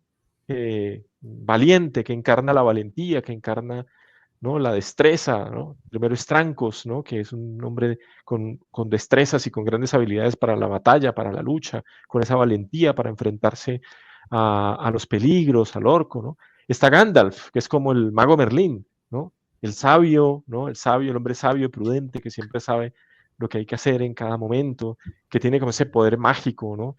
valiente, que encarna la valentía, que encarna, ¿no?, la destreza, ¿no? Primero es Trancos, ¿no?, que es un hombre con destrezas y con grandes habilidades para la batalla, para la lucha, con esa valentía para enfrentarse a los peligros, al orco, ¿no? Está Gandalf, que es como el mago Merlín, ¿no? El sabio, ¿no? El sabio, el hombre sabio y prudente, que siempre sabe lo que hay que hacer en cada momento, que tiene como ese poder mágico, ¿no?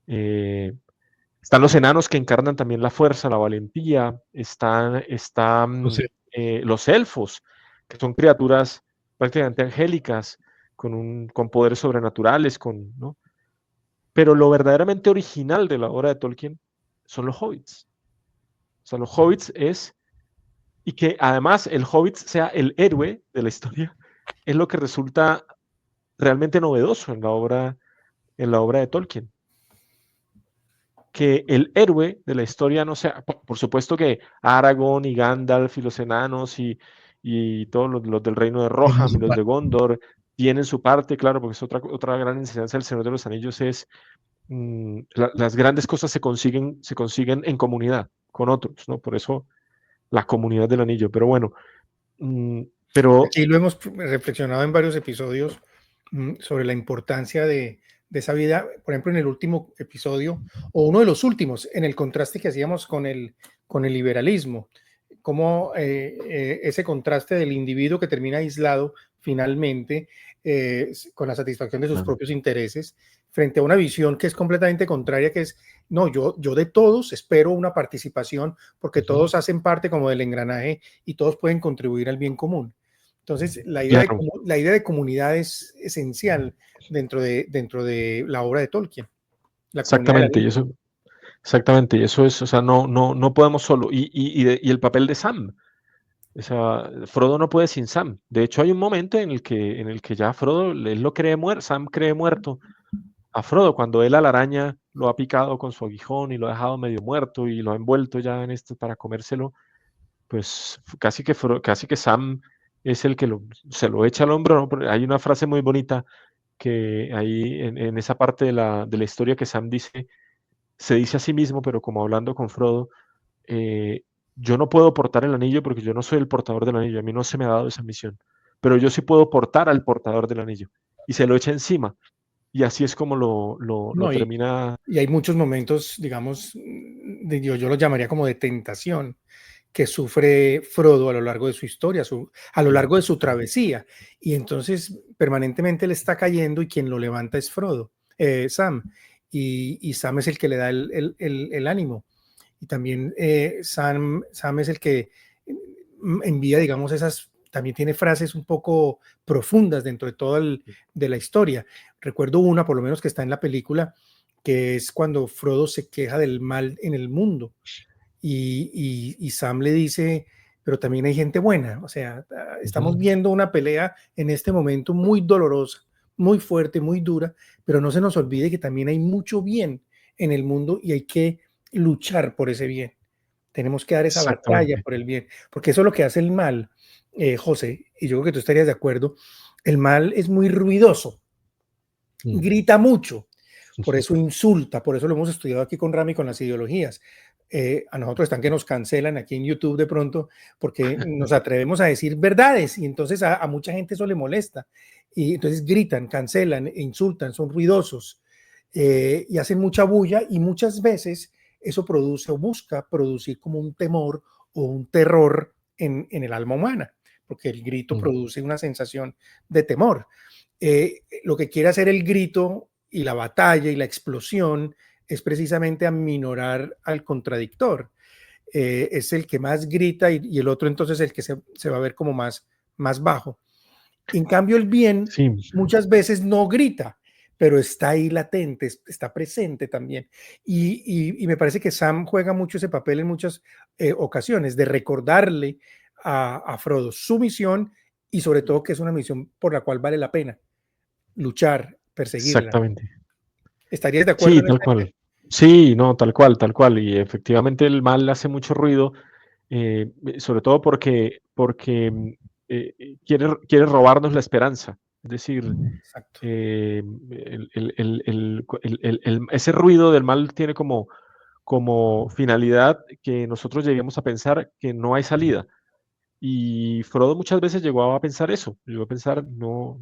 Están los enanos, que encarnan también la fuerza, la valentía. Los elfos, que son criaturas prácticamente angélicas, con poderes sobrenaturales, ¿no? Pero lo verdaderamente original de la obra de Tolkien son los hobbits. O sea, los hobbits y que además el hobbit sea el héroe de la historia, es lo que resulta realmente novedoso en la obra de Tolkien. Que el héroe de la historia no sea, por supuesto que Aragorn y Gandalf y los enanos y todos los del reino de Rohan y los de Gondor tienen su parte, claro, porque es otra gran enseñanza del Señor de los Anillos, es las grandes cosas se consiguen en comunidad, con otros, ¿no? Por eso la comunidad del anillo. Pero bueno, pero... Aquí lo hemos reflexionado en varios episodios sobre la importancia de esa vida, por ejemplo, en el último episodio, o uno de los últimos, en el contraste que hacíamos con el liberalismo, cómo ese contraste del individuo que termina aislado finalmente con la satisfacción de sus propios intereses, frente a una visión que es completamente contraria, que es, no, yo de todos espero una participación, porque todos hacen parte como del engranaje y todos pueden contribuir al bien común. Entonces, la idea de comunidad es esencial dentro de la obra de Tolkien. Exactamente, y eso es, o sea, no podemos solo. Y el papel de Sam. O sea, Frodo no puede sin Sam. De hecho, hay un momento en el que ya Frodo, él lo cree muerto, Sam cree muerto a Frodo, cuando él a la araña lo ha picado con su aguijón y lo ha dejado medio muerto y lo ha envuelto ya en esto para comérselo, pues casi que Sam es el que se lo echa al hombro, ¿no? Porque hay una frase muy bonita que ahí en esa parte de la historia que Sam se dice a sí mismo, pero como hablando con Frodo, yo no puedo portar el anillo porque yo no soy el portador del anillo, a mí no se me ha dado esa misión. pero yo sí puedo portar al portador del anillo. Y se lo echa encima. Y así es como lo No, termina. y hay muchos momentos, digamos, yo lo llamaría como de tentación, que sufre Frodo a lo largo de su historia, a lo largo de su travesía. Y entonces permanentemente le está cayendo y quien lo levanta es Frodo, Sam. Y Sam es el que le da el ánimo. Y también Sam es el que envía, digamos, también tiene frases un poco profundas dentro de toda de la historia. Recuerdo una, por lo menos que está en la película, que es cuando Frodo se queja del mal en el mundo y Sam le dice, pero también hay gente buena. O sea, estamos viendo una pelea en este momento muy dolorosa, muy fuerte, muy dura, pero no se nos olvide que también hay mucho bien en el mundo y hay que luchar por ese bien. Tenemos que dar esa batalla Exactamente. por el bien, porque eso es lo que hace el mal, José, y yo creo que tú estarías de acuerdo. El mal es muy ruidoso, grita mucho, por eso insulta, por eso lo hemos estudiado aquí con Rami con las ideologías. A nosotros están que nos cancelan aquí en YouTube de pronto porque nos atrevemos a decir verdades y entonces a mucha gente eso le molesta y entonces gritan, cancelan, insultan, son ruidosos y hacen mucha bulla y muchas veces eso produce o busca producir como un temor o un terror en el alma humana, porque el grito produce una sensación de temor. Lo que quiere hacer el grito y la batalla y la explosión es precisamente aminorar al contradictor. Es el que más grita y el otro entonces el que se va a ver como más bajo. En cambio, el bien Sí, muchas veces no grita, pero está ahí latente, está presente también. Y me parece que Sam juega mucho ese papel en muchas ocasiones, de recordarle a Frodo su misión y sobre todo que es una misión por la cual vale la pena luchar, perseguirla. exactamente. ¿Estarías de acuerdo Sí, en tal eso? cual. Sí, no, tal cual, tal cual. Y efectivamente el mal hace mucho ruido, sobre todo porque quiere robarnos la esperanza. Es decir, Exacto. ese ruido del mal tiene como finalidad que nosotros lleguemos a pensar que no hay salida. Y Frodo muchas veces llegó a pensar eso, llegó a pensar, no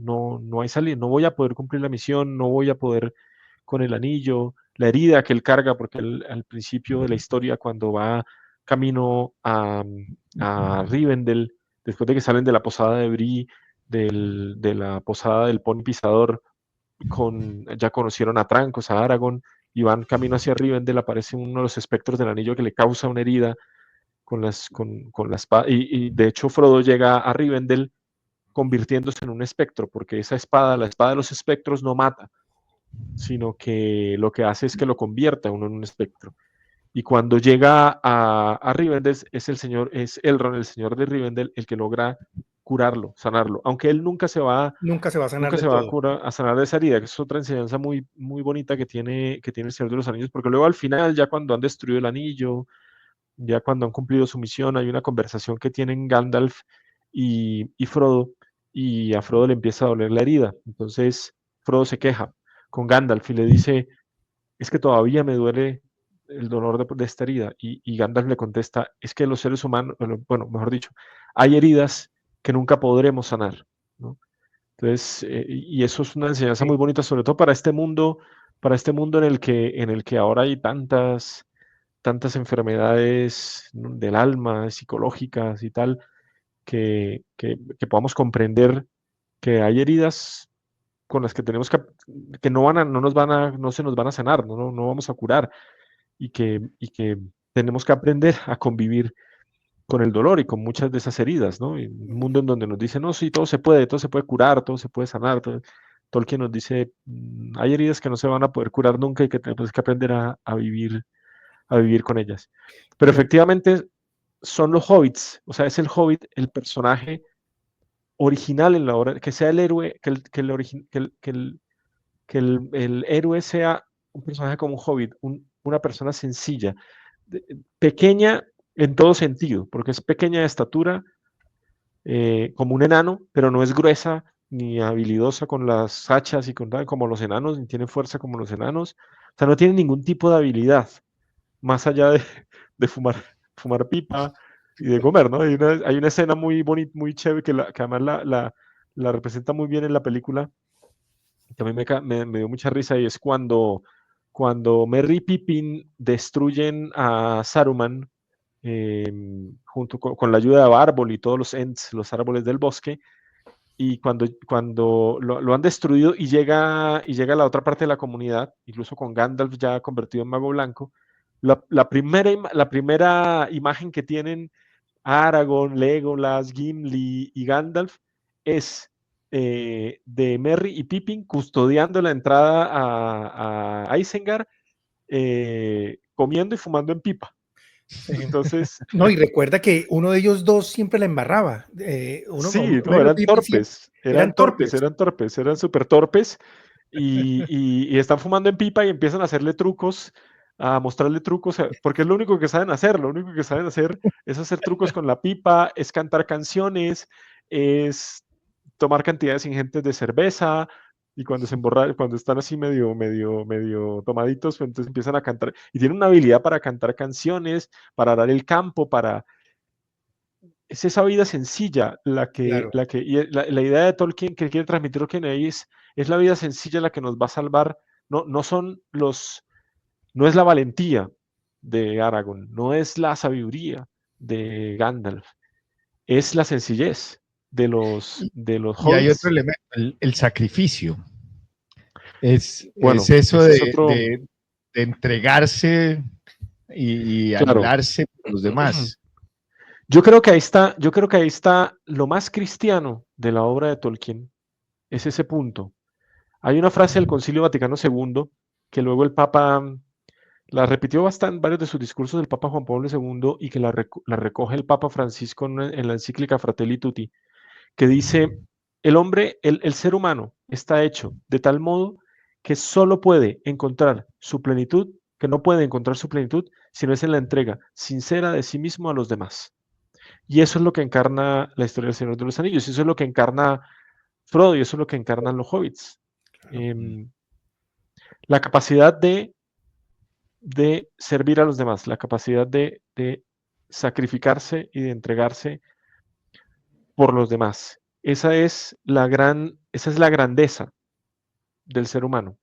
hay salida, no voy a poder cumplir la misión, no voy a poder con el anillo, la herida que él carga, porque él, al principio de la historia, cuando va camino a Rivendell, después de que salen de la posada de Bree, de la posada del Pony Pisador, ya conocieron a Trancos, a Aragorn, y van camino hacia Rivendell, aparece uno de los espectros del anillo que le causa una herida con la espada, y de hecho Frodo llega a Rivendell convirtiéndose en un espectro, porque esa espada, la espada de los espectros, no mata, sino que lo que hace es que lo convierta uno en un espectro. Y cuando llega a Rivendell, es Elrond, el señor de Rivendell, el que logra curarlo, sanarlo, aunque él Nunca se va a sanar nunca se del va a todo. curar, a sanar de esa herida, que es otra enseñanza muy, muy bonita que tiene el Señor de los Anillos, porque luego al final, ya cuando han destruido el anillo, ya cuando han cumplido su misión, hay una conversación que tienen Gandalf y Frodo, y a Frodo le empieza a doler la herida. Entonces Frodo se queja con Gandalf y le dice, es que todavía me duele el dolor de esta herida. Y Gandalf le contesta, es que los seres humanos, bueno, mejor dicho, hay heridas que nunca podremos sanar, ¿no? Entonces, y eso es una enseñanza Sí. muy bonita, sobre todo para este mundo en el que ahora hay tantas enfermedades, ¿no?, del alma, psicológicas y tal, que podamos comprender que hay heridas con las que tenemos que no se nos van a sanar, no vamos a curar, y que tenemos que aprender a convivir con el dolor y con muchas de esas heridas, ¿no? En un mundo en donde nos dicen, no, sí, todo se puede curar, todo se puede sanar. Tolkien nos dice, hay heridas que no se van a poder curar nunca y que tenemos que aprender a vivir con ellas. Pero Pero efectivamente son los hobbits, o sea, es el hobbit el personaje original en la obra, que sea el héroe, que el héroe sea un personaje como un hobbit, una persona sencilla, pequeña en todo sentido, porque es pequeña de estatura, como un enano, pero no es gruesa ni habilidosa con las hachas y como los enanos, ni tiene fuerza como los enanos, o sea, no tiene ningún tipo de habilidad más allá de fumar pipa y de comer, ¿no? Hay una escena muy bonita, muy chévere, que además la representa muy bien en la película, que a mí me dio mucha risa, y es cuando Merry y Pippin destruyen a Saruman, junto con la ayuda de Bárbol y todos los Ents, los árboles del bosque, y cuando lo han destruido y llega a la otra parte de la comunidad, incluso con Gandalf ya convertido en mago blanco, la primera imagen que tienen Aragorn, Legolas, Gimli y Gandalf es de Merry y Pippin custodiando la entrada a Isengard, comiendo y fumando en pipa. Sí. Entonces, No, y recuerda que uno de ellos dos siempre la embarraba. sí, no, Merry eran Pippin siempre torpes, eran torpes. eran súper torpes, y están fumando en pipa y empiezan a hacerle trucos, a mostrarle trucos, porque es lo único que saben hacer, lo único que saben hacer es hacer trucos con la pipa, es cantar canciones, es tomar cantidades ingentes de cerveza, y cuando están así medio tomaditos, pues entonces empiezan a cantar, y tienen una habilidad para cantar canciones, para dar el campo, es esa vida sencilla Claro. la idea de Tolkien que quiere transmitir Tolkien ahí es la vida sencilla la que nos va a salvar. No es la valentía de Aragorn, no es la sabiduría de Gandalf, es la sencillez de los Y hay otro hobbits. elemento, el sacrificio. Es Bueno, eso ese es otro, de entregarse y claro. anularse por los demás. Yo creo que ahí está lo más cristiano de la obra de Tolkien, es ese punto. Hay una frase del Concilio Vaticano II que luego el Papa la repitió bastante en varios de sus discursos del Papa Juan Pablo II, y que la recoge el Papa Francisco en la encíclica Fratelli Tutti, que dice, el ser humano está hecho de tal modo que solo puede encontrar su plenitud, que no puede encontrar su plenitud, sino es en la entrega sincera de sí mismo a los demás. Y eso es lo que encarna la historia del Señor de los Anillos, y eso es lo que encarna Frodo, y eso es lo que encarnan los hobbits. La capacidad de servir a los demás, la capacidad de sacrificarse y de entregarse por los demás. Esa es la grandeza del ser humano.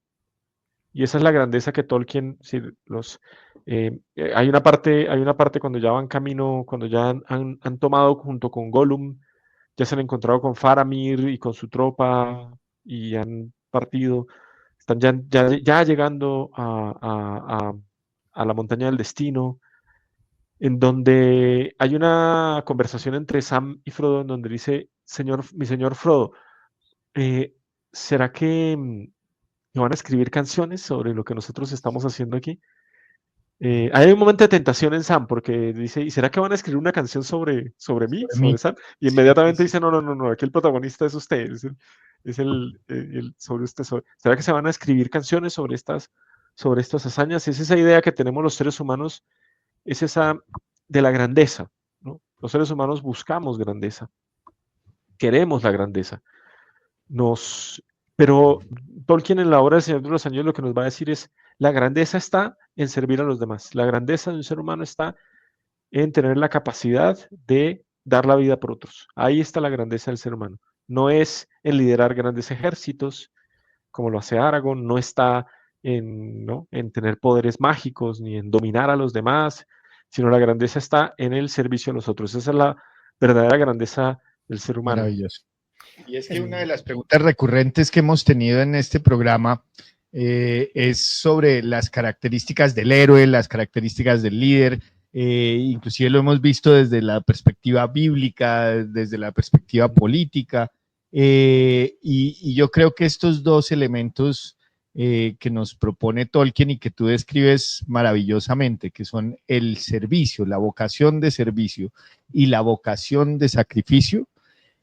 Y esa es la grandeza que Tolkien, sí, hay una parte cuando ya van camino, cuando ya han tomado junto con Gollum, ya se han encontrado con Faramir y con su tropa y han partido, están ya llegando a la montaña del destino, en donde hay una conversación entre Sam y Frodo, en donde dice, mi señor Frodo, eh, ¿será que van a escribir canciones sobre lo que nosotros estamos haciendo aquí? Hay un momento de tentación en Sam, porque dice, ¿y será que van a escribir una canción sobre mí, Sobre mí. sobre Sam? Y Sí, inmediatamente sí. dice, no, no, no, no, aquí el protagonista es usted, sobre usted. ¿Será que se van a escribir canciones sobre estas hazañas? Es esa idea que tenemos los seres humanos, es esa de la grandeza, ¿no? Los seres humanos buscamos grandeza, queremos la grandeza. Pero Tolkien en la obra del Señor de los Anillos lo que nos va a decir es, la grandeza está en servir a los demás. La grandeza de un ser humano está en tener la capacidad de dar la vida por otros. Ahí está la grandeza del ser humano. No es en liderar grandes ejércitos, como lo hace Aragorn, no está ¿no?, en tener poderes mágicos, ni en dominar a los demás, sino la grandeza está en el servicio a los otros. Esa es la verdadera grandeza del ser humano. Maravilloso. Y es que una de las preguntas recurrentes que hemos tenido en este programa es sobre las características del héroe, las características del líder. Inclusive lo hemos visto desde la perspectiva bíblica, desde la perspectiva política, y yo creo que estos dos elementos que nos propone Tolkien y que tú describes maravillosamente, que son el servicio, la vocación de servicio y la vocación de sacrificio,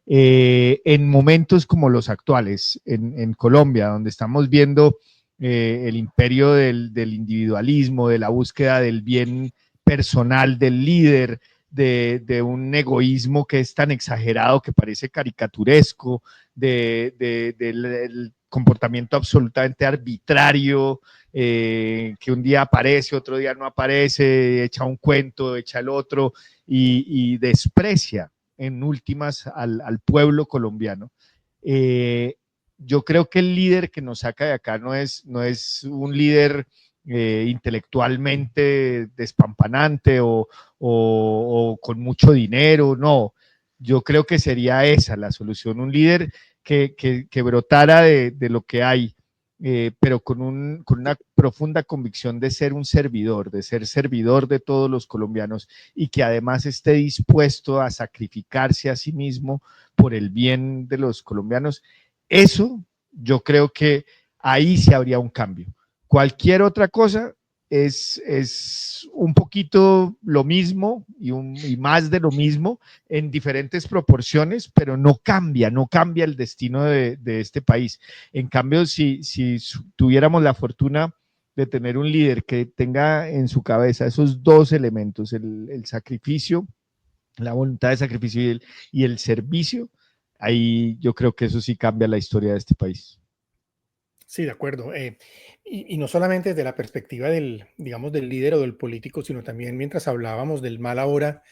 en momentos como los actuales, en Colombia, donde estamos viendo el imperio del individualismo, de la búsqueda del bien personal del líder, de un egoísmo que es tan exagerado que parece caricaturesco, del comportamiento absolutamente arbitrario, que un día aparece, otro día no aparece, echa un cuento, echa el otro, y desprecia en últimas al pueblo colombiano. Yo creo que el líder que nos saca de acá no es un líder intelectualmente despampanante o con mucho dinero, no. Yo creo que sería esa la solución, un líder que brotara de lo que hay, pero con una profunda convicción de ser un servidor, de ser servidor de todos los colombianos y que además esté dispuesto a sacrificarse a sí mismo por el bien de los colombianos. Eso yo creo que ahí sí habría un cambio. Cualquier otra cosa es un poquito lo mismo y más de lo mismo en diferentes proporciones, pero no cambia el destino de este país. En cambio, si tuviéramos la fortuna de tener un líder que tenga en su cabeza esos dos elementos, el sacrificio, la voluntad de sacrificio y el servicio, ahí yo creo que eso sí cambia la historia de este país. Sí, de acuerdo. Y no solamente desde la perspectiva del, digamos, del líder o del político, sino también mientras hablábamos del mal ahora,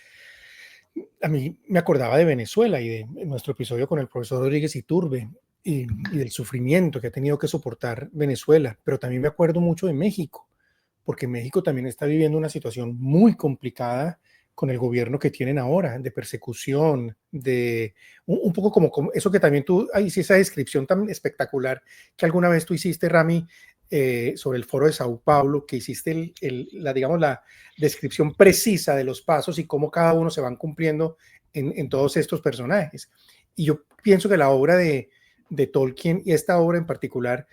a mí me acordaba de Venezuela y de nuestro episodio con el profesor Rodríguez Iturbe y del sufrimiento que ha tenido que soportar Venezuela, pero también me acuerdo mucho de México, porque México también está viviendo una situación muy complicada con el gobierno que tienen ahora, de persecución, de un poco como eso que también tú, ahí sí, esa descripción tan espectacular que alguna vez tú hiciste, Rami, sobre el foro de Sao Paulo, que hiciste digamos, la descripción precisa de los pasos y cómo cada uno se van cumpliendo en todos estos personajes. Y yo pienso que la obra de Tolkien y esta obra en particular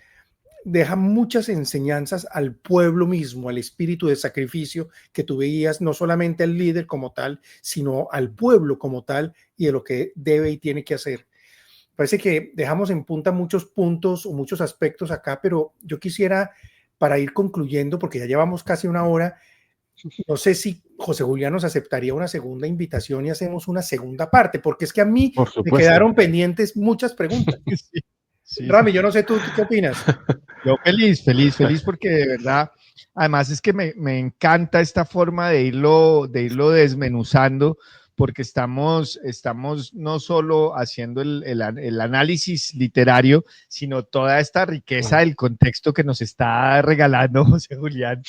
deja muchas enseñanzas al pueblo mismo, al espíritu de sacrificio que tú veías, no solamente al líder como tal, sino al pueblo como tal y de lo que debe y tiene que hacer. Parece que dejamos en punta muchos puntos o muchos aspectos acá, pero yo quisiera, para ir concluyendo, porque ya llevamos casi una hora, no sé si José Julián nos aceptaría una segunda invitación y hacemos una segunda parte, porque es que a mí Por me supuesto. quedaron pendientes muchas preguntas. Sí, sí, Rami, sí. yo no sé tú qué opinas. Yo feliz porque de verdad, además es que me encanta esta forma de irlo desmenuzando, porque estamos no solo haciendo el análisis literario, sino toda esta riqueza del contexto que nos está regalando José Julián.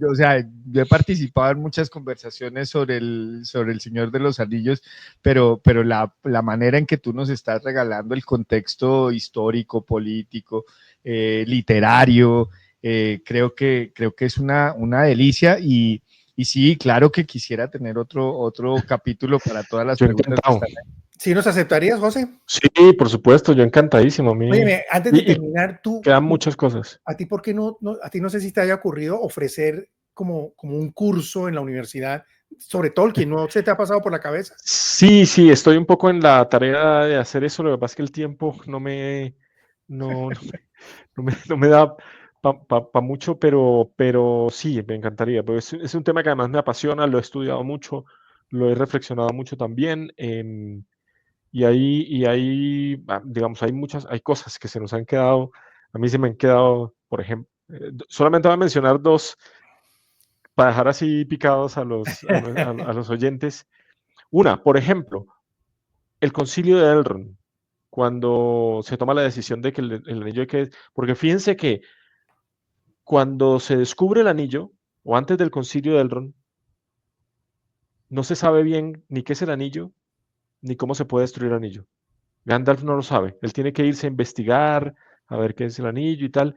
O sea, yo he participado en muchas conversaciones sobre el Señor de los Anillos, pero la manera en que tú nos estás regalando el contexto histórico, político, literario, creo que es una delicia y sí, claro que quisiera tener otro capítulo para todas las Yo preguntas que encantado. están ahí. ¿Sí nos aceptarías, José? Sí, por supuesto, yo encantadísimo. A mí, Oye, antes de y terminar, quedan muchas cosas. ¿a ti por qué a ti no sé si te haya ocurrido ofrecer como un curso en la universidad sobre Tolkien? ¿No se te ha pasado por la cabeza? Sí, sí, estoy un poco en la tarea de hacer eso. Lo que pasa es que el tiempo no, no me da para mucho, pero sí, me encantaría. Pues es un tema que además me apasiona, lo he estudiado mucho, lo he reflexionado mucho también. Digamos, hay cosas que se nos han quedado. A mí se me han quedado, por ejemplo, solamente voy a mencionar dos para dejar así picados a los oyentes. Una, por ejemplo, el concilio de Elrond, cuando se toma la decisión de que el anillo hay que... Porque fíjense que cuando se descubre el anillo, o antes del concilio de Elrond, no se sabe bien ni qué es el anillo, ni cómo se puede destruir el anillo. Gandalf no lo sabe. Él tiene que irse a investigar, a ver qué es el anillo y tal.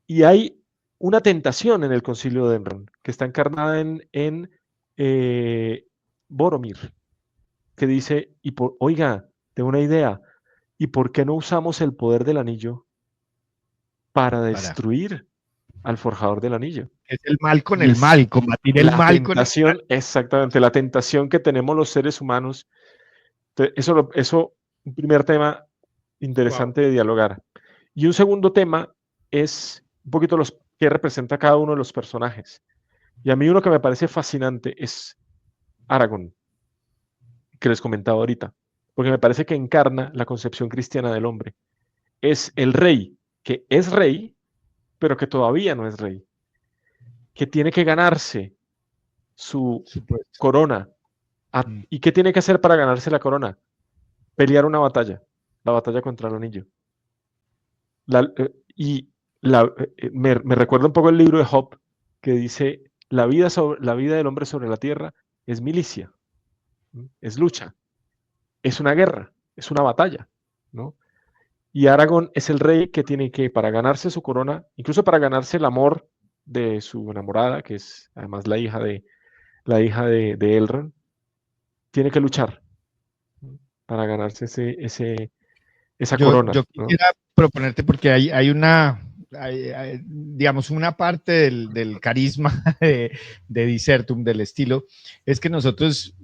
Y hay una tentación en el concilio de Elrond, que está encarnada en Boromir, que dice, oiga, tengo una idea, ¿y por qué no usamos el poder del anillo para destruir al forjador del anillo? Es el mal con Y el es mal, combatir el la mal con el mal. tentación, exactamente, la tentación que tenemos los seres humanos. Eso, un primer tema Wow. interesante de dialogar. Y un segundo tema es un poquito qué representa cada uno de los personajes. Y a mí uno que me parece fascinante es Aragorn, que les comentaba ahorita, porque me parece que encarna la concepción cristiana del hombre. Es el rey, que es rey, pero que todavía no es rey, que tiene que ganarse su corona. Mm. ¿Y qué tiene que hacer para ganarse la corona? Pelear una batalla, la batalla contra el anillo. Me recuerda un poco el libro de Job, que dice, la vida del hombre sobre la tierra es milicia, ¿no? Es lucha, es una guerra, es una batalla, ¿no? Y Aragorn es el rey que tiene que, para ganarse su corona, incluso para ganarse el amor de su enamorada, que es además la hija de Elrond, tiene que luchar, ¿no? Para ganarse esa corona, Yo ¿no? quisiera proponerte, porque digamos, una parte del carisma de Disertum, del estilo, es que nosotros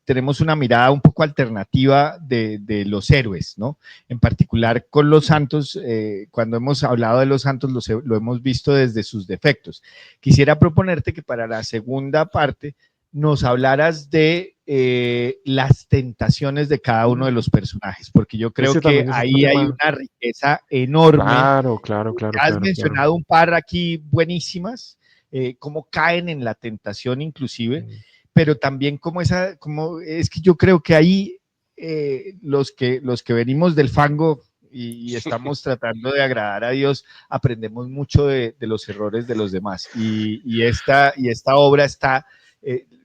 tenemos una mirada un poco alternativa de los héroes, ¿no? En particular con los santos, cuando hemos hablado de los santos, lo hemos visto desde sus defectos. Quisiera proponerte que para la segunda parte nos hablaras de las tentaciones de cada uno de los personajes, porque yo creo Ese que también es otro ahí hay tema. una riqueza enorme. Claro. Has mencionado un par aquí buenísimas, cómo caen en la tentación inclusive, pero también como es que yo creo que ahí los que venimos del fango y estamos tratando de agradar a Dios, aprendemos mucho de los errores de los demás. Y esta obra está,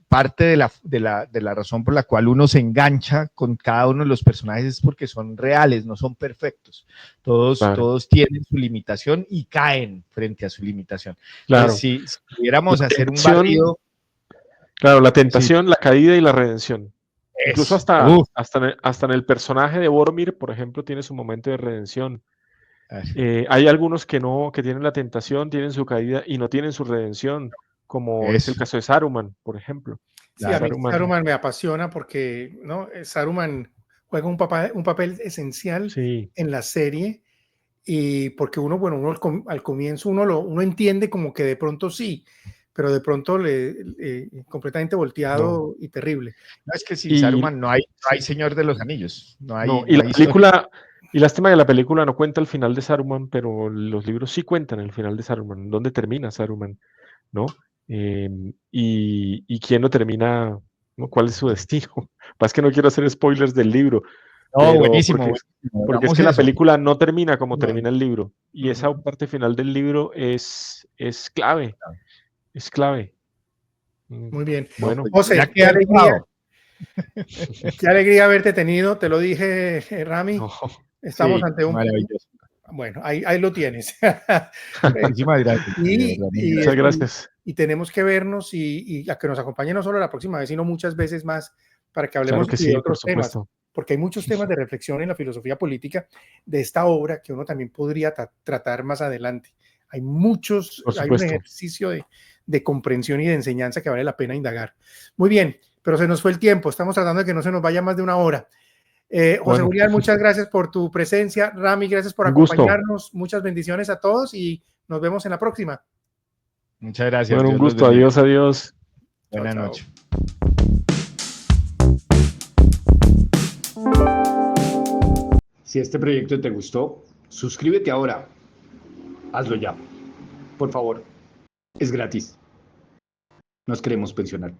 parte de la razón por la cual uno se engancha con cada uno de los personajes es porque son reales, no son perfectos. Todos tienen su limitación y caen frente a su limitación. Claro. Entonces, si pudiéramos hacer un tentación, barrido. Claro, la tentación, la caída y la redención. Incluso Eso. hasta en el personaje de Boromir, por ejemplo, tiene su momento de redención. Hay algunos que tienen la tentación, tienen su caída y no tienen su redención, como es el caso de Saruman, por ejemplo. Sí, a mí Saruman me apasiona porque, ¿no? Saruman juega un papel esencial en la serie, y porque uno al comienzo uno entiende como que de pronto sí, pero de pronto completamente volteado y terrible. No, es que sin Saruman no hay Señor de los Anillos. Y la película, y lástima que la película no cuenta el final de Saruman, pero los libros sí cuentan el final de Saruman, dónde termina Saruman, ¿no? Y quién lo termina, ¿no? ¿Cuál es su destino? Es que no quiero hacer spoilers del libro. No, buenísimo. Porque es que la película no termina como termina el libro. Y esa parte final del libro es clave. Es clave. Muy bien. Bueno, José, qué alegría. Qué alegría haberte tenido. Te lo dije, Rami. Estamos ante un... Maravilloso. Bueno, ahí lo tienes. Muchísimas gracias. Muchas gracias. Y tenemos que vernos y a que nos acompañe no solo la próxima vez, sino muchas veces más para que hablemos de otros temas. Porque hay muchos temas de reflexión en la filosofía política de esta obra que uno también podría tratar más adelante. Hay un ejercicio de comprensión y de enseñanza que vale la pena indagar. Muy bien, pero se nos fue el tiempo. Estamos tratando de que no se nos vaya más de una hora. José Julián, muchas gracias por tu presencia. Rami, gracias por acompañarnos. Muchas bendiciones a todos y nos vemos en la próxima. Muchas gracias. Bueno, un gusto. Adiós. Buenas noches. Si este proyecto te gustó, suscríbete ahora. Hazlo ya. Por favor. Es gratis. Nos queremos pensionar.